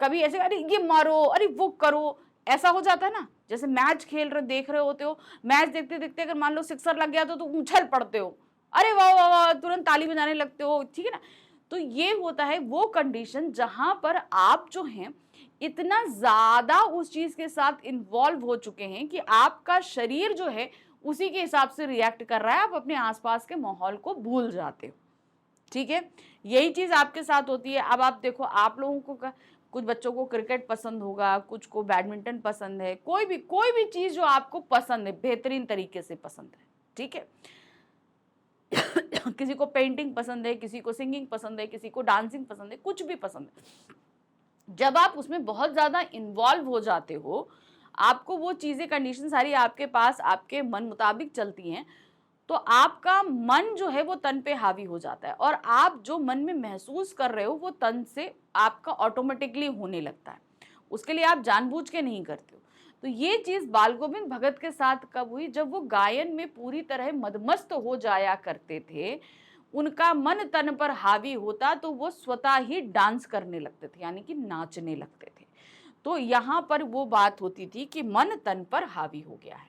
कभी ऐसे अरे ये मारो, अरे वो करो, ऐसा हो जाता है ना। जैसे मैच खेल रहे देख रहे होते हो, मैच देखते देखते अगर मान लो सिक्सर लग गया तो उछल पड़ते हो, अरे वाह वाह वाह, तुरंत ताली बजाने लगते हो, ठीक है ना। तो ये होता है वो कंडीशन जहां पर आप जो हैं इतना ज्यादा उस चीज के साथ इन्वॉल्व हो चुके हैं कि आपका शरीर जो है उसी के हिसाब से रिएक्ट कर रहा है, आप अपने आसपास के माहौल को भूल जाते हो, ठीक है। यही चीज आपके साथ होती है। अब आप देखो, आप लोगों को कुछ बच्चों को क्रिकेट पसंद होगा, कुछ को बैडमिंटन पसंद है, कोई भी चीज जो आपको पसंद है, बेहतरीन तरीके से पसंद है, ठीक है। किसी को पेंटिंग पसंद है, किसी को सिंगिंग पसंद है, किसी को डांसिंग पसंद है, कुछ भी पसंद है। जब आप उसमें बहुत ज्यादा इन्वॉल्व हो जाते हो, आपको वो चीजें कंडीशन सारी आपके पास आपके मन मुताबिक चलती हैं, तो आपका मन जो है वो तन पे हावी हो जाता है और आप जो मन में महसूस कर रहे हो वो तन से आपका ऑटोमेटिकली होने लगता है, उसके लिए आप जानबूझ के नहीं करते हो। तो ये चीज बाल गोविंद भगत के साथ कब हुई, जब वो गायन में पूरी तरह मदमस्त हो जाया करते थे, उनका मन तन पर हावी होता तो वो स्वतः ही डांस करने लगते थे, यानी कि नाचने लगते थे। तो यहाँ पर वो बात होती थी कि मन तन पर हावी हो गया है।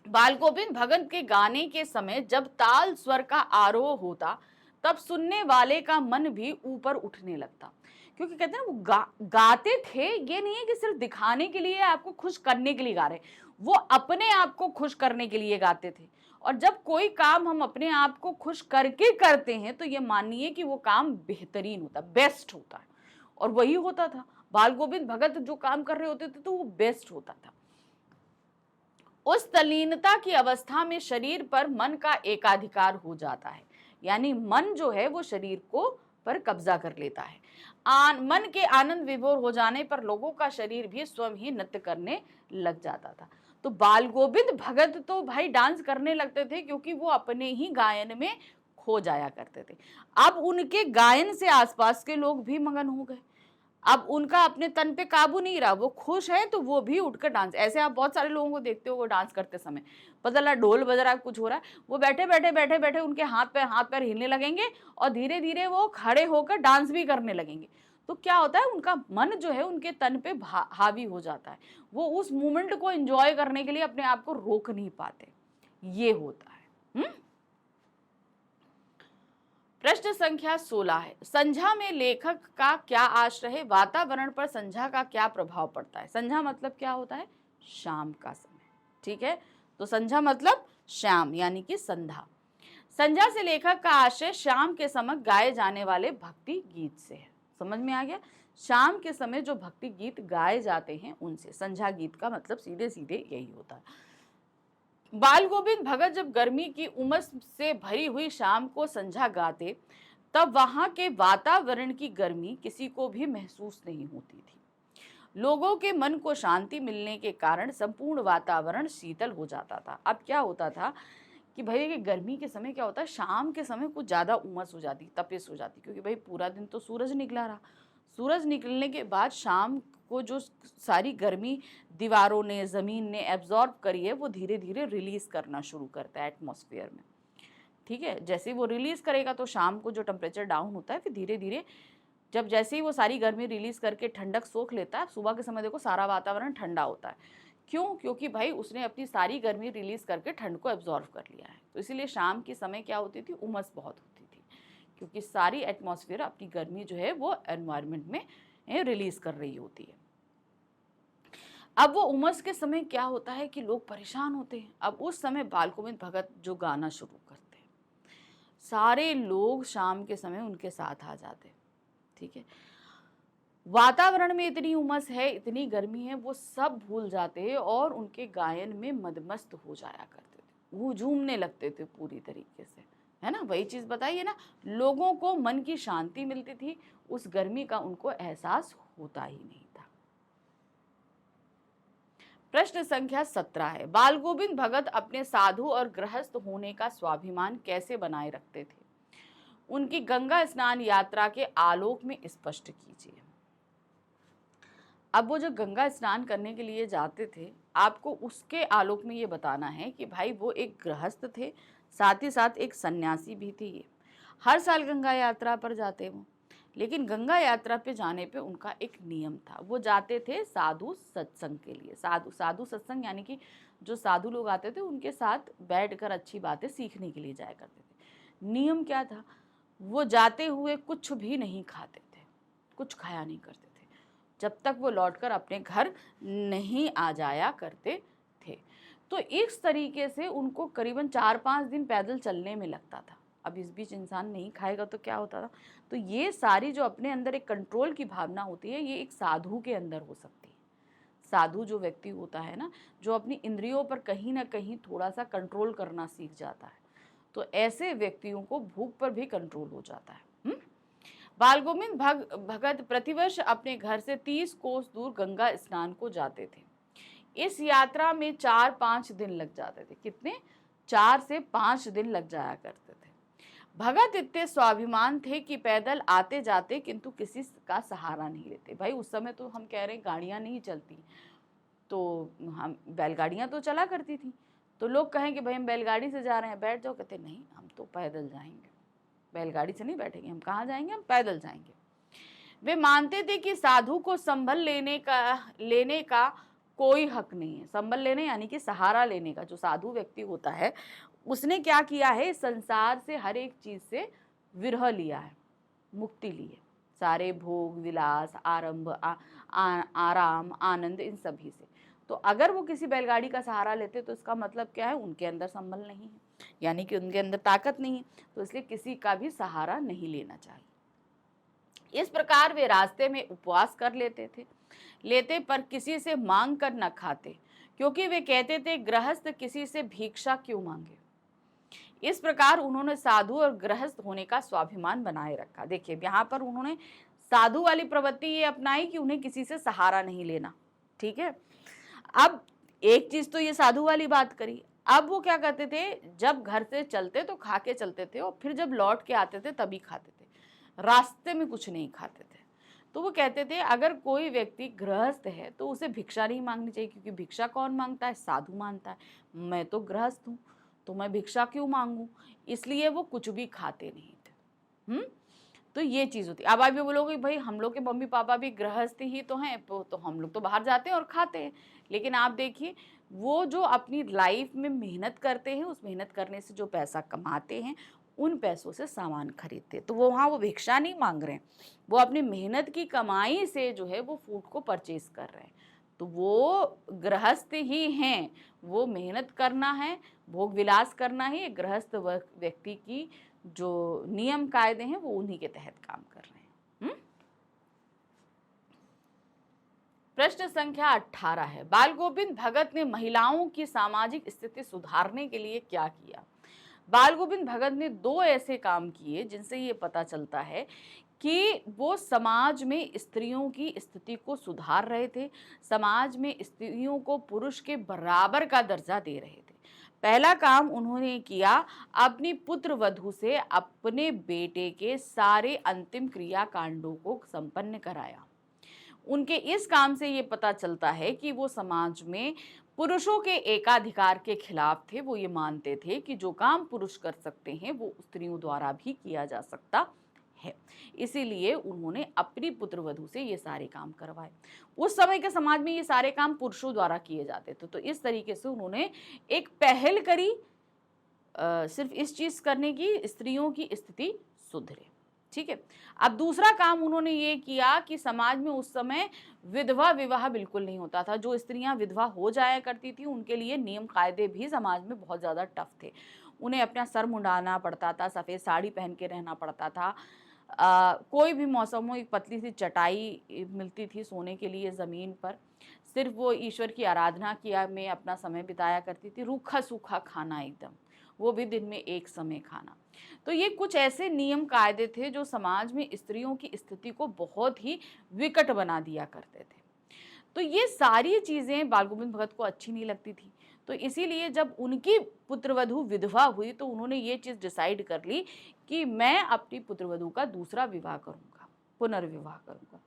बाल गोविंद भगत के गाने के समय जब ताल स्वर का आरोह होता, तब सुनने वाले का मन भी ऊपर उठने लगता। क्योंकि कहते हैं ना, वो गाते थे, ये नहीं है कि सिर्फ दिखाने के लिए, आपको खुश करने के लिए गा रहे, वो अपने आप को खुश करने के लिए गाते थे। और जब कोई काम हम अपने आप को खुश करके करते हैं तो ये मानिए कि वो काम बेहतरीन होता, बेस्ट होता है। और वही होता था, बाल गोविंद भगत जो काम कर रहे होते थे तो वो बेस्ट होता था। उस तल्लीनता की अवस्था में शरीर पर मन का एकाधिकार हो जाता है, यानी मन जो है वो शरीर को पर कब्जा कर लेता है। मन के आनंद विभोर हो जाने पर लोगों का शरीर भी स्वयं ही नृत्य करने लग जाता था। तो बाल गोविंद भगत तो भाई डांस करने लगते थे क्योंकि वो अपने ही गायन में खो जाया करते थे। अब उनके गायन से आसपास के लोग भी मगन हो गए, अब उनका अपने तन पे काबू नहीं रहा, वो खुश है तो वो भी उठकर डांस। ऐसे आप बहुत सारे लोगों को देखते हो, वो डांस करते समय पता लगा ढोल बज रहा है, कुछ हो रहा है, वो बैठे बैठे उनके हाथ पैर हिलने लगेंगे और धीरे धीरे वो खड़े होकर डांस भी करने लगेंगे। तो क्या होता है, उनका मन जो है उनके तन पे हावी हो जाता है, वो उस मोमेंट को एंजॉय करने के लिए अपने आप को रोक नहीं पाते, ये होता है। प्रश्न संख्या 16 है, संध्या में लेखक का क्या आश्रय है, वातावरण पर संध्या का क्या प्रभाव पड़ता है। संध्या मतलब क्या होता है, शाम का समय, ठीक है। तो संध्या मतलब शाम, यानी कि संध्या। संध्या से लेखक का आश्रय शाम के समय गाए जाने वाले भक्ति गीत से है। समझ में आ गया, शाम के समय जो भक्ति गीत गाए जाते हैं उनसे। संध्या गीत का मतलब सीधे सीधे यही होता है। बाल गोविंद भगत जब गर्मी की उमस से भरी हुई शाम को संझा गाते, तब वहां के वातावरण की गर्मी किसी को भी महसूस नहीं होती थी। लोगों के मन को शांति मिलने के कारण संपूर्ण वातावरण शीतल हो जाता था। अब क्या होता था कि भाई कि गर्मी के समय क्या होता है, शाम के समय कुछ ज़्यादा उमस हो जाती, तपिश हो जाती, क्योंकि भाई पूरा दिन तो सूरज निकला रहा। सूरज निकलने के बाद शाम को जो सारी गर्मी दीवारों ने, ज़मीन ने एब्जॉर्ब करी है, वो धीरे धीरे रिलीज़ करना शुरू करता है एटमॉस्फेयर में। ठीक है, जैसे ही वो रिलीज़ करेगा तो शाम को जो टेम्परेचर डाउन होता है, फिर धीरे धीरे जब जैसे ही वो सारी गर्मी रिलीज़ करके ठंडक सोख लेता है, सुबह के समय देखो सारा वातावरण ठंडा होता है। क्यों? क्योंकि भाई उसने अपनी सारी गर्मी रिलीज़ करके ठंड को एब्जॉर्व कर लिया है। तो इसीलिए शाम के समय क्या होती थी, उमस बहुत होती थी, क्योंकि सारी एटमॉस्फेयर अपनी गर्मी जो है वो एनवायरनमेंट में रिलीज़ कर रही होती है। अब वो उमस के समय क्या होता है कि लोग परेशान होते हैं। अब उस समय बाल गोविंद भगत जो गाना शुरू करते हैं, सारे लोग शाम के समय उनके साथ आ जाते हैं। ठीक है, वातावरण में इतनी उमस है, इतनी गर्मी है, वो सब भूल जाते और उनके गायन में मदमस्त हो जाया करते थे, वो झूमने लगते थे पूरी तरीके से, है ना। वही चीज बताइए ना, लोगों को मन की शांति मिलती थी, उस गर्मी का उनको एहसास होता ही नहीं था। प्रश्न संख्या 17 है, बाल गोविंद भगत अपने साधु और गृहस्थ होने का स्वाभिमान कैसे बनाए रखते थे? उनकी गंगा स्नान यात्रा के आलोक में स्पष्ट कीजिए। अब वो जो गंगा स्नान करने के लिए जाते थे, आपको उसके आलोक में ये बताना है कि भाई वो एक गृहस्थ थे, साथ ही साथ एक सन्यासी भी थे। ये हर साल गंगा यात्रा पर जाते वो, लेकिन गंगा यात्रा पे जाने पे उनका एक नियम था। वो जाते थे साधु सत्संग के लिए। साधु सत्संग यानी कि जो साधु लोग आते थे उनके साथ बैठकर अच्छी बातें सीखने के लिए जाया करते थे। नियम क्या था? वो जाते हुए कुछ भी नहीं खाते थे, कुछ खाया नहीं करते थे, जब तक वो लौटकर अपने घर नहीं आ जाया करते थे। तो इस तरीके से उनको करीबन 4-5 दिन पैदल चलने में लगता था। अब इस बीच इंसान नहीं खाएगा तो क्या होता था? तो ये सारी जो अपने अंदर एक कंट्रोल की भावना होती है, ये एक साधु के अंदर हो सकती है। साधु जो व्यक्ति होता है ना, जो अपनी इंद्रियों पर कहीं ना कहीं थोड़ा सा कंट्रोल करना सीख जाता है, तो ऐसे व्यक्तियों को भूख पर भी कंट्रोल हो जाता है। बाल गोविंद भगत प्रतिवर्ष अपने घर से 30 कोस दूर गंगा स्नान को जाते थे। इस यात्रा में 4-5 दिन लग जाते थे। कितने? 4 से 5 दिन लग जाया करते थे। भगत इतने स्वाभिमान थे कि पैदल आते जाते, किंतु किसी का सहारा नहीं लेते। भाई उस समय तो हम कह रहे हैं गाड़ियां नहीं चलती, तो हम बैलगाड़ियां तो चला करती थी, तो लोग कहें कि भाई हम बैलगाड़ी से जा रहे हैं, बैठ जाओ, कहते नहीं हम तो पैदल जाएंगे, बैलगाड़ी से नहीं बैठेंगे, हम कहाँ जाएंगे, हम पैदल जाएंगे। वे मानते थे कि साधु को संभल लेने का कोई हक नहीं है। संभल लेने यानी कि सहारा लेने का। जो साधु व्यक्ति होता है उसने क्या किया है, संसार से हर एक चीज से विरह लिया है, मुक्ति ली है, सारे भोग विलास आराम आनंद इन सभी से। तो अगर वो किसी बैलगाड़ी का सहारा लेते तो इसका मतलब क्या है, उनके अंदर संबल नहीं है, यानी कि उनके अंदर ताकत नहीं है, तो इसलिए किसी का भी सहारा नहीं लेना चाहिए। इस प्रकार वे रास्ते में उपवास कर लेते पर किसी से मांग कर न खाते, क्योंकि वे कहते थे गृहस्थ किसी से भिक्षा क्यों मांगे। इस प्रकार उन्होंने साधु और गृहस्थ होने का स्वाभिमान बनाए रखा। देखिए यहाँ पर उन्होंने साधु वाली प्रवृत्ति ये अपनाई कि उन्हें किसी से सहारा नहीं लेना। ठीक है, अब एक चीज तो ये साधु वाली बात करी। अब वो क्या करते थे, जब घर से चलते तो खा के चलते थे, और फिर जब लौट के आते थे तभी खाते थे, रास्ते में कुछ नहीं खाते थे। तो वो कहते थे अगर कोई व्यक्ति गृहस्थ है तो उसे भिक्षा नहीं मांगनी चाहिए, क्योंकि भिक्षा कौन मांगता है, साधु मानता है। मैं तो गृहस्थ हूँ तो मैं भिक्षा क्यों मांगू, इसलिए वो कुछ भी खाते नहीं थे। तो ये चीज होती है। अब आप ये बोलोगे भाई हम लोग के मम्मी पापा भी गृहस्थ ही तो हैं, तो हम लोग तो बाहर जाते हैं और खाते हैं, लेकिन आप देखिए वो जो अपनी लाइफ में मेहनत करते हैं, उस मेहनत करने से जो पैसा कमाते हैं, उन पैसों से सामान खरीदते, तो वो वहाँ वो भिक्षा नहीं मांग रहे हैं, वो अपनी मेहनत की कमाई से जो है वो फूड को परचेज कर रहे हैं। तो वो गृहस्थ ही हैं, वो मेहनत करना है, भोग विलास करना ही गृहस्थ व्यक्ति की जो नियम कायदे हैं वो उन्हीं के तहत काम कर रहे हैं। प्रश्न संख्या 18 है, बाल गोविंद भगत ने महिलाओं की सामाजिक स्थिति सुधारने के लिए क्या किया? बाल गोविंद भगत ने दो ऐसे काम किए जिनसे ये पता चलता है कि वो समाज में स्त्रियों की स्थिति को सुधार रहे थे, समाज में स्त्रियों को पुरुष के बराबर का दर्जा दे रहे थे। पहला काम उन्होंने किया, अपनी पुत्र वधू से अपने बेटे के सारे अंतिम क्रियाकांडों को संपन्न कराया। उनके इस काम से ये पता चलता है कि वो समाज में पुरुषों के एकाधिकार के खिलाफ थे। वो ये मानते थे कि जो काम पुरुष कर सकते हैं वो स्त्रियों द्वारा भी किया जा सकता है। इसीलिए उन्होंने अपनी पुत्रवधू से ये सारे काम करवाए। उस समय के समाज में ये सारे काम पुरुषों द्वारा किए जाते थे, तो इस तरीके से उन्होंने एक पहल करी सिर्फ इस चीज करने की, स्त्रियों की स्थिति सुधरे। ठीक है। अब दूसरा काम उन्होंने ये किया कि समाज में उस समय विधवा विवाह बिल्कुल नहीं होता था। जो स्त्रियां विधवा हो जाया करती थी उनके लिए नियम कायदे भी समाज में बहुत ज़्यादा टफ थे। उन्हें अपना सर मुंडाना पड़ता था, सफ़ेद साड़ी पहन के रहना पड़ता था। कोई भी मौसम हो, एक पतली सी चटाई मिलती थी सोने के लिए ज़मीन पर। सिर्फ वो ईश्वर की आराधना किया में अपना समय बिताया करती थी। रूखा सूखा खाना एकदम, वो भी दिन में एक समय खाना। तो ये कुछ ऐसे नियम कायदे थे जो समाज में स्त्रियों की स्थिति को बहुत ही विकट बना दिया करते थे। तो ये सारी चीज़ें बाल गोविंद भगत को अच्छी नहीं लगती थी। तो इसीलिए जब उनकी पुत्रवधू विधवा हुई तो उन्होंने ये चीज़ डिसाइड कर ली कि मैं अपनी पुत्रवधू का दूसरा विवाह करूँगा, पुनर्विवाह करूँगा।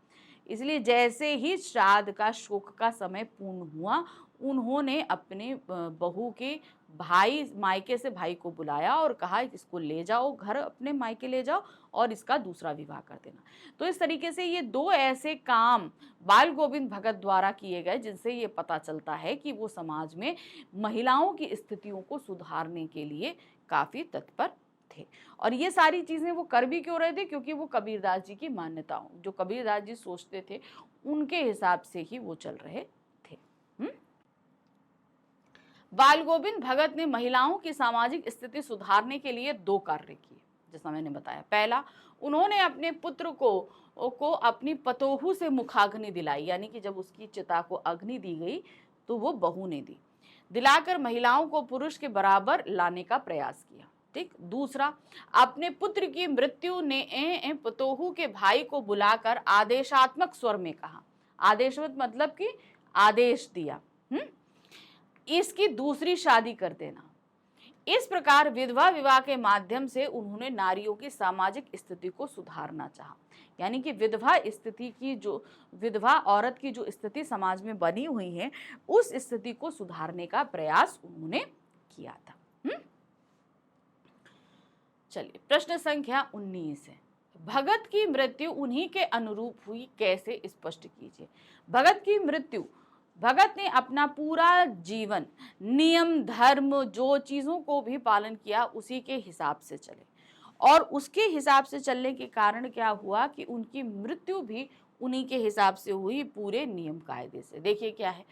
इसलिए जैसे ही श्राद्ध का शोक का समय पूर्ण हुआ, उन्होंने अपने बहू के भाई, मायके से भाई को बुलाया और कहा इसको ले जाओ घर, अपने मायके ले जाओ और इसका दूसरा विवाह कर देना। तो इस तरीके से ये दो ऐसे काम बाल गोविंद भगत द्वारा किए गए जिनसे ये पता चलता है कि वो समाज में महिलाओं की स्थितियों को सुधारने के लिए काफ़ी तत्पर थे। और ये सारी चीज़ें वो कर भी क्यों रहे थे? क्योंकि वो कबीरदास जी की मान्यताओं, जो कबीरदास जी सोचते थे उनके हिसाब से ही वो चल रहे थे। बाल गोविंद भगत ने महिलाओं की सामाजिक स्थिति सुधारने के लिए दो कार्य किए, जैसा मैंने बताया। पहला, उन्होंने अपने पुत्र को अपनी पतोहू से मुखाग्नि दिलाई, यानी कि जब उसकी चिता को अग्नि दी गई तो वो बहू ने दी, दिलाकर महिलाओं को पुरुष के बराबर लाने का प्रयास किया। ठीक। दूसरा, अपने पुत्र की मृत्यु ने पतोहू के भाई को बुलाकर आदेशात्मक स्वर में कहा। आदेशात्मक मतलब कि आदेश दिया, इसकी दूसरी शादी कर देना। इस प्रकार विधवा विवाह के माध्यम से उन्होंने नारियों की सामाजिक स्थिति को सुधारना चाहा। यानी कि विधवा स्थिति की, जो विधवा औरत की जो स्थिति समाज में बनी हुई है, उस स्थिति को सुधारने का प्रयास उन्होंने किया था। चलिए, प्रश्न संख्या 19 है, भगत की मृत्यु उन्हीं के अनुरूप हुई, कैसे स्पष्ट कीजिए। भगत की मृत्यु, भगत ने अपना पूरा जीवन नियम धर्म जो चीज़ों को भी पालन किया उसी के हिसाब से चले, और उसके हिसाब से चलने के कारण क्या हुआ कि उनकी मृत्यु भी उन्हीं के हिसाब से हुई, पूरे नियम कायदे से। देखिए क्या है,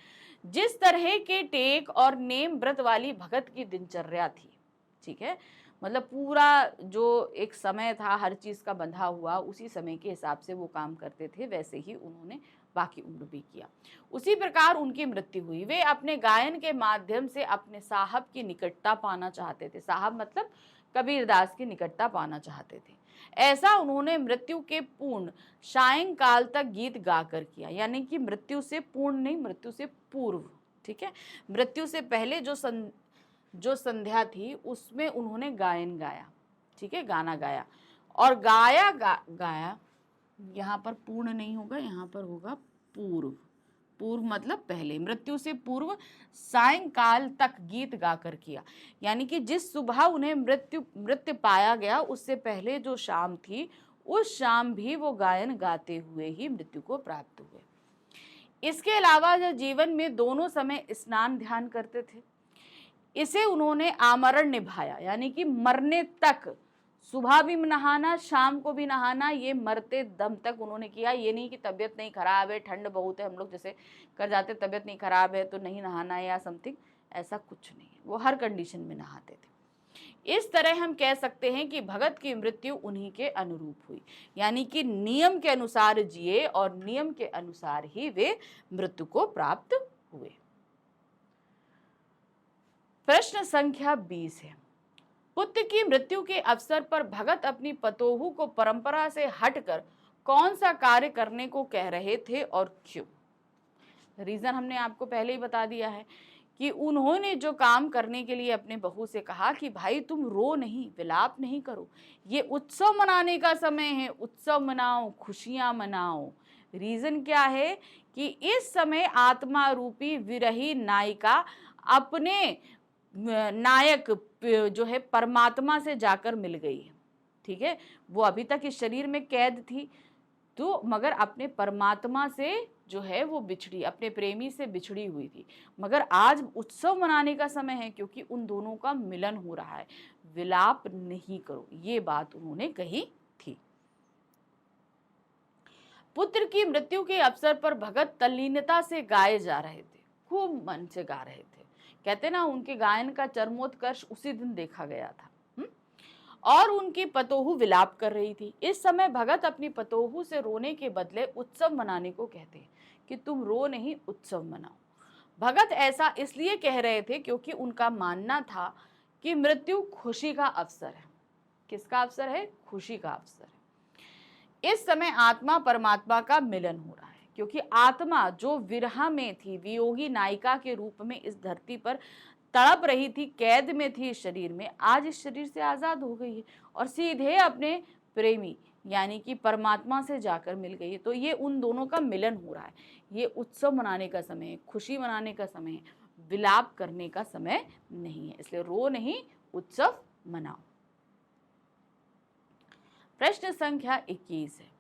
जिस तरह के टेक और नेम व्रत वाली भगत की दिनचर्या थी, ठीक है, मतलब पूरा जो एक समय था हर चीज़ का बंधा हुआ, उसी समय के हिसाब से वो काम करते थे, वैसे ही उन्होंने बाकी उम्र भी किया। उसी प्रकार उनकी मृत्यु हुई। वे अपने गायन के माध्यम से अपने साहब की निकटता पाना चाहते थे। साहब मतलब कबीरदास की निकटता पाना चाहते थे। ऐसा उन्होंने मृत्यु के पूर्ण सायंकाल तक गीत गाकर किया, यानी कि मृत्यु से पूर्ण नहीं, मृत्यु से पूर्व। ठीक है, मृत्यु से पहले जो संध्या थी उसमें उन्होंने गायन गाया। ठीक है, गाना गाया और गाया यहाँ पर पूर्ण नहीं होगा, यहाँ पर होगा पूर्व। पूर्व मतलब पहले, मृत्यु से पूर्व सायंकाल तक गीत गाकर किया। यानी कि जिस सुबह उन्हें मृत्यु पाया गया उससे पहले जो शाम थी, उस शाम भी वो गायन गाते हुए ही मृत्यु को प्राप्त हुए। इसके अलावा जो जीवन में दोनों समय स्नान ध्यान करते थे, इसे उन्होंने आमरण निभाया, यानी कि मरने तक, सुबह भी नहाना शाम को भी नहाना, ये मरते दम तक उन्होंने किया। ये नहीं कि तबीयत नहीं खराब है, ठंड बहुत है, हम लोग जैसे कर जाते तबीयत नहीं खराब है तो नहीं नहाना है या समथिंग, ऐसा कुछ नहीं है, वो हर कंडीशन में नहाते थे। इस तरह हम कह सकते हैं कि भगत की मृत्यु उन्हीं के अनुरूप हुई, यानी कि नियम के अनुसार जिए और नियम के अनुसार ही वे मृत्यु को प्राप्त हुए। प्रश्न संख्या 20 है, पुत्र की मृत्यु के अवसर पर भगत अपनी पतोहू को परंपरा से हटकर कौन सा कार्य करने को कह रहे थे और क्यों? रीजन हमने आपको पहले ही बता दिया है कि उन्होंने जो काम करने के लिए अपने बहू से कहा कि भाई तुम रो नहीं, विलाप नहीं करो, ये उत्सव मनाने का समय है, उत्सव मनाओ, खुशियां मनाओ। रीजन क्या है कि इस समय आत्मा रूपी विरही नायिका अपने नायक जो है परमात्मा से जाकर मिल गई है। ठीक है, वो अभी तक इस शरीर में कैद थी, तो मगर अपने परमात्मा से जो है वो बिछड़ी, अपने प्रेमी से बिछड़ी हुई थी। मगर आज उत्सव मनाने का समय है क्योंकि उन दोनों का मिलन हो रहा है, विलाप नहीं करो, ये बात उन्होंने कही थी। पुत्र की मृत्यु के अवसर पर भगत तल्लीनता से गाए जा रहे थे, खूब मन से गा रहे थे। कहते ना, उनके गायन का चरमोत्कर्ष उसी दिन देखा गया था। और उनकी पतोहू विलाप कर रही थी। इस समय भगत अपनी पतोहू से रोने के बदले उत्सव मनाने को कहते हैं कि तुम रो नहीं, उत्सव मनाओ। भगत ऐसा इसलिए कह रहे थे क्योंकि उनका मानना था कि मृत्यु खुशी का अवसर है। किसका अवसर है? खुशी का अवसर है। इस समय आत्मा परमात्मा का मिलन हो रहा है, क्योंकि आत्मा जो विरह में थी, वियोगी नायिका के रूप में इस धरती पर तड़प रही थी, कैद में थी इस शरीर में, आज इस शरीर से आजाद हो गई है और सीधे अपने प्रेमी यानी कि परमात्मा से जाकर मिल गई है। तो ये उन दोनों का मिलन हो रहा है। ये उत्सव मनाने का समय है, खुशी मनाने का समय है, विलाप करने का समय नहीं है। इसलिए रो नहीं, उत्सव मनाओ। प्रश्न संख्या 21 है,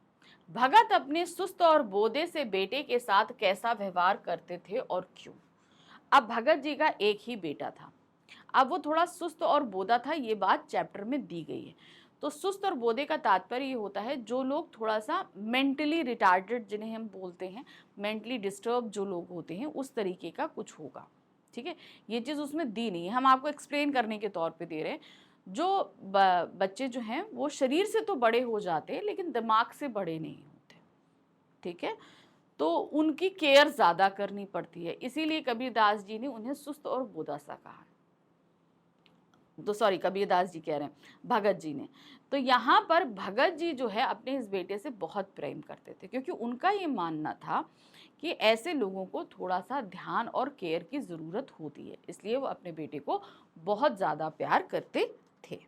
भगत अपने सुस्त और बोधे से बेटे के साथ कैसा व्यवहार करते थे और क्यों? अब भगत जी का एक ही बेटा था, अब वो थोड़ा सुस्त और बोधा था, ये बात चैप्टर में दी गई है। तो सुस्त और बोधे का तात्पर्य ये होता है जो लोग थोड़ा सा मेंटली रिटार्डेड, जिन्हें हम बोलते हैं मेंटली डिस्टर्ब जो लोग होते हैं, उस तरीके का कुछ होगा। ठीक है, ये चीज़ उसमें दी नहीं है, हम आपको एक्सप्लेन करने के तौर पे दे रहे हैं। जो बच्चे जो हैं वो शरीर से तो बड़े हो जाते हैं लेकिन दिमाग से बड़े नहीं होते। ठीक है, तो उनकी केयर ज़्यादा करनी पड़ती है, इसीलिए कबीरदास जी ने उन्हें सुस्त और बोधा सा कहा। तो सॉरी, कबीरदास जी कह रहे हैं, भगत जी ने। तो यहाँ पर भगत जी जो है अपने इस बेटे से बहुत प्रेम करते थे, क्योंकि उनका ये मानना था कि ऐसे लोगों को थोड़ा सा ध्यान और केयर की ज़रूरत होती है, इसलिए वो अपने बेटे को बहुत ज़्यादा प्यार करते थे।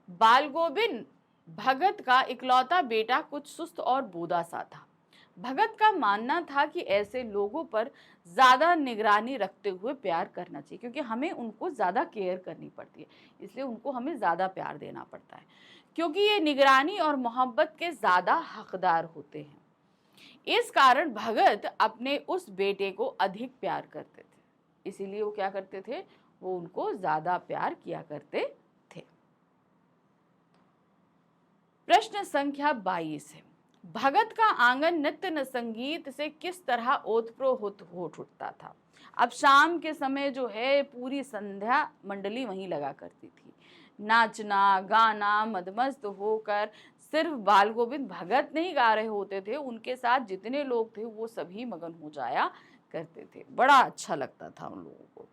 बाल गोविंद भगत का इकलौता बेटा कुछ सुस्त और बोधा सा था। भगत का मानना था कि ऐसे लोगों पर ज़्यादा निगरानी रखते हुए प्यार करना चाहिए, क्योंकि हमें उनको ज़्यादा केयर करनी पड़ती है, इसलिए उनको हमें ज़्यादा प्यार देना पड़ता है, क्योंकि ये निगरानी और मोहब्बत के ज़्यादा हकदार होते हैं। इस कारण भगत अपने उस बेटे को अधिक प्यार करते थे, इसीलिए वो क्या करते थे, वो उनको ज़्यादा प्यार किया करते थे। प्रश्न संख्या 22 है, भगत का आंगन नृत्य न संगीत से किस तरह ओतप्रोत हो उठता था? अब शाम के समय जो है पूरी संध्या मंडली वहीं लगा करती थी, नाचना गाना मदमस्त होकर। सिर्फ बाल गोविंद भगत नहीं गा रहे होते थे, उनके साथ जितने लोग थे वो सभी मगन हो जाया करते थे, बड़ा अच्छा लगता था उन लोगों को।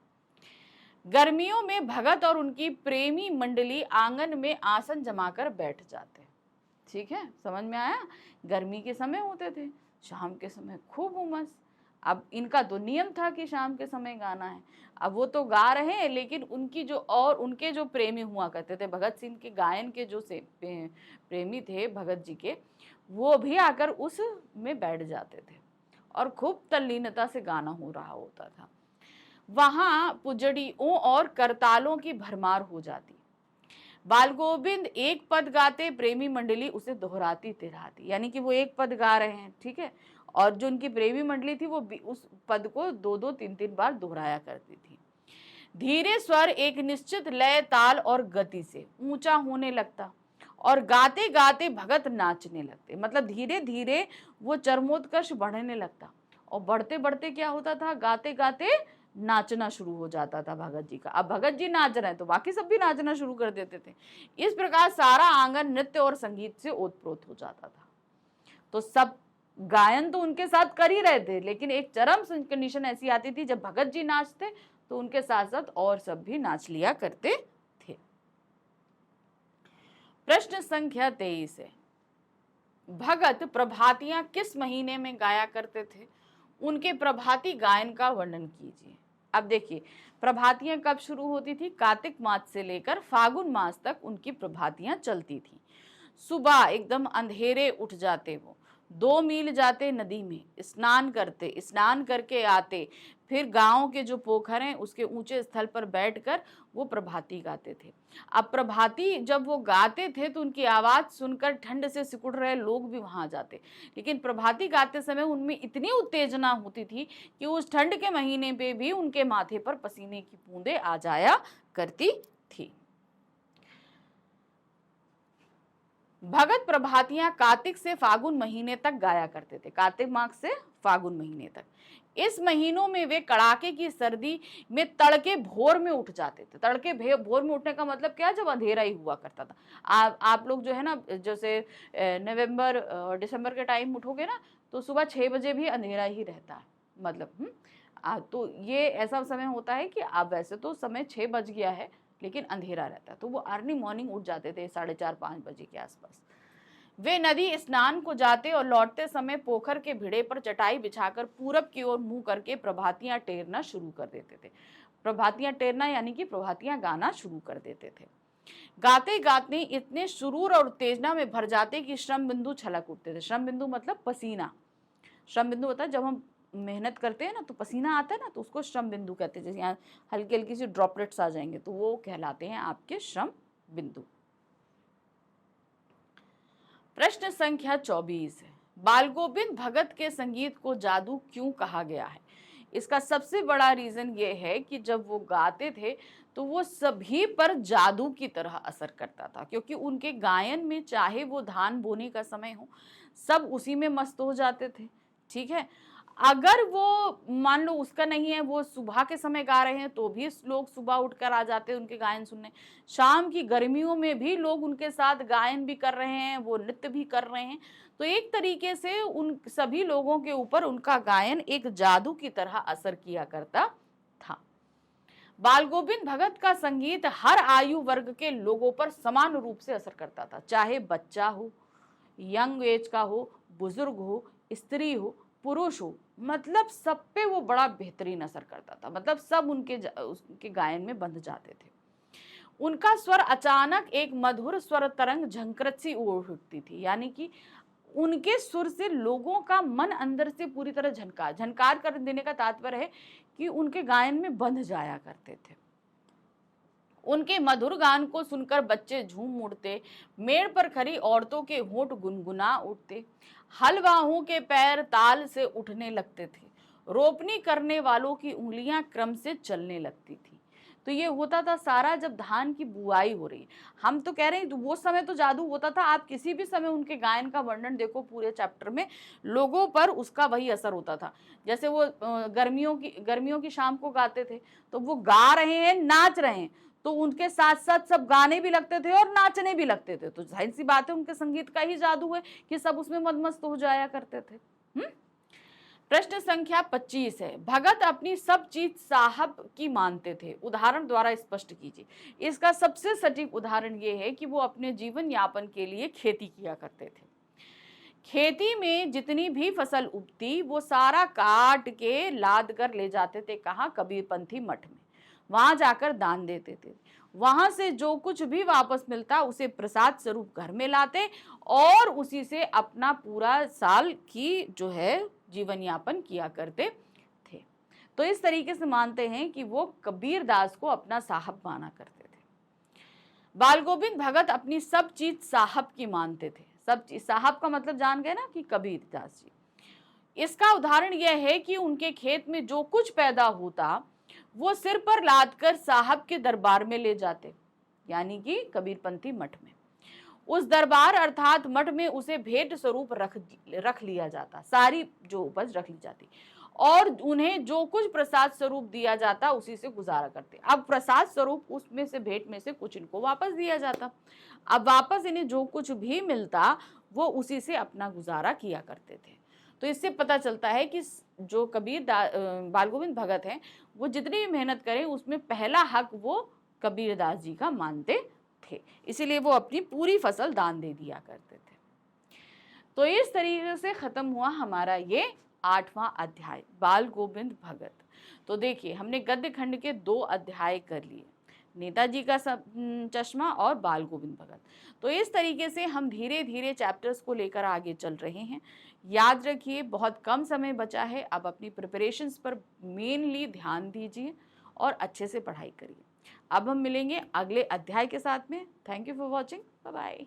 गर्मियों में भगत और उनकी प्रेमी मंडली आंगन में आसन जमाकर बैठ जाते। ठीक है, समझ में आया? गर्मी के समय होते थे, शाम के समय खूब उमस। अब इनका तो नियम था कि शाम के समय गाना है, अब वो तो गा रहे हैं, लेकिन उनकी जो और उनके जो प्रेमी हुआ करते थे, भगत सिंह के गायन के जो से प्रेमी थे भगत जी के, वो भी आकर उस में बैठ जाते थे और खूब तल्लीनता से गाना हो रहा होता था। वहां पुजड़ियों और करतालों की भरमार हो जाती। बाल गोविंद एक पद गाते, प्रेमी मंडली उसे दोहराती तिहराती, यानी कि वो एक पद गा रहे हैं, ठीक है, और जो उनकी प्रेमी मंडली थी वो उस पद को 2-2 3-3 बार दोहराया करती थी। धीरे स्वर एक निश्चित लय, ताल और गति से ऊंचा होने लगता और गाते गाते भगत नाचने लगते। मतलब धीरे धीरे वो चरमोत्कर्ष बढ़ने लगता और बढ़ते बढ़ते क्या होता था, गाते गाते नाचना शुरू हो जाता था भगत जी का। अब भगत जी नाच रहे हैं तो बाकी सब भी नाचना शुरू कर देते थे। इस प्रकार सारा आंगन नृत्य और संगीत से ओतप्रोत हो जाता था। तो सब गायन तो उनके साथ कर ही रहे थे, लेकिन एक चरम कंडीशन ऐसी आती थी जब भगत जी नाचते तो उनके साथ साथ और सब भी नाच लिया करते थे। प्रश्न संख्या 23 है, भगत प्रभातियां किस महीने में गाया करते थे? उनके प्रभाती गायन का वर्णन कीजिए। अब देखिए, प्रभातियां कब शुरू होती थी? कार्तिक मास से लेकर फागुन मास तक उनकी प्रभातियां चलती थी। सुबह एकदम अंधेरे उठ जाते, वो 2 मील जाते नदी में, स्नान करते, स्नान करके आते, फिर गांव के जो पोखर हैं उसके ऊंचे स्थल पर बैठकर वो प्रभाती गाते थे। अब प्रभाती जब वो गाते थे तो उनकी आवाज सुनकर ठंड से सिकुड़ रहे लोग भी वहां जाते, लेकिन प्रभाती गाते समय उनमें इतनी उत्तेजना होती थी कि उस ठंड के महीने पे भी उनके माथे पर पसीने की बूंदें आ जाया करती थी। भगत प्रभातियां कार्तिक से फागुन महीने तक गाया करते थे, कार्तिक मास से फागुन महीने तक। इस महीनों में वे कड़ाके की सर्दी में तड़के भोर में उठ जाते थे। तड़के भोर में उठने का मतलब क्या? जब अंधेरा ही हुआ करता था। आप लोग जो है ना, जैसे नवंबर और दिसंबर के टाइम उठोगे ना तो सुबह 6 बजे भी अंधेरा ही रहता है, मतलब तो ये ऐसा समय होता है कि अब वैसे तो समय 6 बज गया है लेकिन अंधेरा रहता है, तो वो अर्ली मॉर्निंग उठ जाते थे 4:30-5 बजे के आसपास। वे नदी स्नान को जाते और लौटते समय पोखर के भिड़े पर चटाई बिछाकर पूरब की ओर मुंह करके प्रभातियां टेरना शुरू कर देते थे। प्रभातियां टेरना यानी कि प्रभातियां गाना शुरू कर देते थे। गाते गाते इतने सुरूर और उत्तेजना में भर जाते कि श्रम बिंदु छलक उठते थे। श्रम बिंदु मतलब पसीना। श्रम बिंदु होता है जब हम मेहनत करते हैं ना तो पसीना आता है ना, तो उसको श्रम बिंदु कहते हैं। जैसे यहाँ हल्की हल्की सी ड्रॉपलेट्स आ जाएंगे तो वो कहलाते हैं आपके श्रम बिंदु। प्रश्न संख्या 24 है, बाल गोविंद भगत के संगीत को जादू क्यों कहा गया है? इसका सबसे बड़ा रीजन ये है कि जब वो गाते थे तो वो सभी पर जादू की तरह असर करता था, क्योंकि उनके गायन में चाहे वो धान बोने का समय हो, सब उसी में मस्त हो जाते थे। ठीक है, अगर वो मान लो उसका नहीं है, वो सुबह के समय गा रहे हैं तो भी लोग सुबह उठकर आ जाते हैं उनके गायन सुनने। शाम की गर्मियों में भी लोग उनके साथ गायन भी कर रहे हैं, वो नृत्य भी कर रहे हैं। तो एक तरीके से उन सभी लोगों के ऊपर उनका गायन एक जादू की तरह असर किया करता था। बाल गोविंद भगत का संगीत हर आयु वर्ग के लोगों पर समान रूप से असर करता था, चाहे बच्चा हो, यंग एज का हो, बुजुर्ग हो, स्त्री हो, पुरुष हो, मतलब सब पे वो बड़ा बेहतरीन असर करता था। मतलब सब उनके गायन में बंध जाते थे। उनका स्वर अचानक एक मधुर स्वर तरंग झंकृत सी उड़ उठती थी, यानी कि उनके सुर से लोगों का मन अंदर से पूरी तरह झनकार कर देने का तात्पर्य है कि उनके गायन में बंध जाया करते थे। उनके मधुर गान को सुनकर बच्चे झूम उठते, मेड़ पर खड़ी औरतों के होंठ गुनगुना उठते, हलवाहों के पैर ताल से उठने लगते थे, रोपनी करने वालों की उंगलियां क्रम से चलने लगती थी। तो ये होता था सारा जब धान की बुआई हो रही। हम तो कह रहे हैं वो समय तो जादू होता था, आप किसी भी समय उनके गायन का वर्णन देखो पूरे चैप्टर में, लोगों पर उसका वही असर होता था। जैसे वो गर्मियों की शाम को गाते थे तो वो गा रहे हैं, नाच रहे हैं, तो उनके साथ साथ सब गाने भी लगते थे और नाचने भी लगते थे। तो जाहिर सी बात है उनके संगीत का ही जादू है कि सब उसमें मदमस्त हो जाया करते थे। प्रश्न संख्या 25 है, भगत अपनी सब चीज साहब की मानते थे, उदाहरण द्वारा स्पष्ट कीजिए। इसका सबसे सटीक उदाहरण यह है कि वो अपने जीवन यापन के लिए खेती किया करते थे। खेती में जितनी भी फसल उगती वो सारा काट के लाद कर ले जाते थे, कहाँ? कबीरपंथी मठ में। वहां जाकर दान देते थे। वहां से जो कुछ भी वापस मिलता उसे प्रसाद स्वरूप घर में लाते और उसी से अपना पूरा साल की जो है जीवन यापन किया करते थे। तो इस तरीके से मानते हैं कि वो कबीर दास को अपना साहब माना करते थे। बाल गोविंद भगत अपनी सब चीज साहब की मानते थे। सब चीज साहब का मतलब जान गए ना कि कबीर दास जी। इसका उदाहरण यह है कि उनके खेत में जो कुछ पैदा होता वो सिर पर लाद कर साहब के दरबार में ले जाते, यानी कि कबीरपंथी मठ में। उस दरबार अर्थात मठ में उसे भेंट स्वरूप रख लिया जाता, सारी जो उपज रख ली जाती और उन्हें जो कुछ प्रसाद स्वरूप दिया जाता उसी से गुजारा करते। अब प्रसाद स्वरूप उसमें से भेंट में से कुछ इनको वापस दिया जाता। अब वापस इन्हें जो कुछ भी मिलता वो उसी से अपना गुजारा किया करते थे। तो इससे पता चलता है कि जो कबीर बाल गोविंद भगत हैं वो जितनी भी मेहनत करें उसमें पहला हक वो कबीरदास जी का मानते थे, इसीलिए वो अपनी पूरी फसल दान दे दिया करते थे। तो इस तरीके से खत्म हुआ हमारा ये 8वां अध्याय बाल गोविंद भगत। तो देखिए हमने गद्य खंड के 2 अध्याय कर लिए, नेताजी का चश्मा और बाल गोविंद भगत। तो इस तरीके से हम धीरे धीरे चैप्टर्स को लेकर आगे चल रहे हैं। याद रखिए बहुत कम समय बचा है, अब अपनी प्रिपरेशंस पर मेनली ध्यान दीजिए और अच्छे से पढ़ाई करिए। अब हम मिलेंगे अगले अध्याय के साथ में। Thank you for watching, bye bye.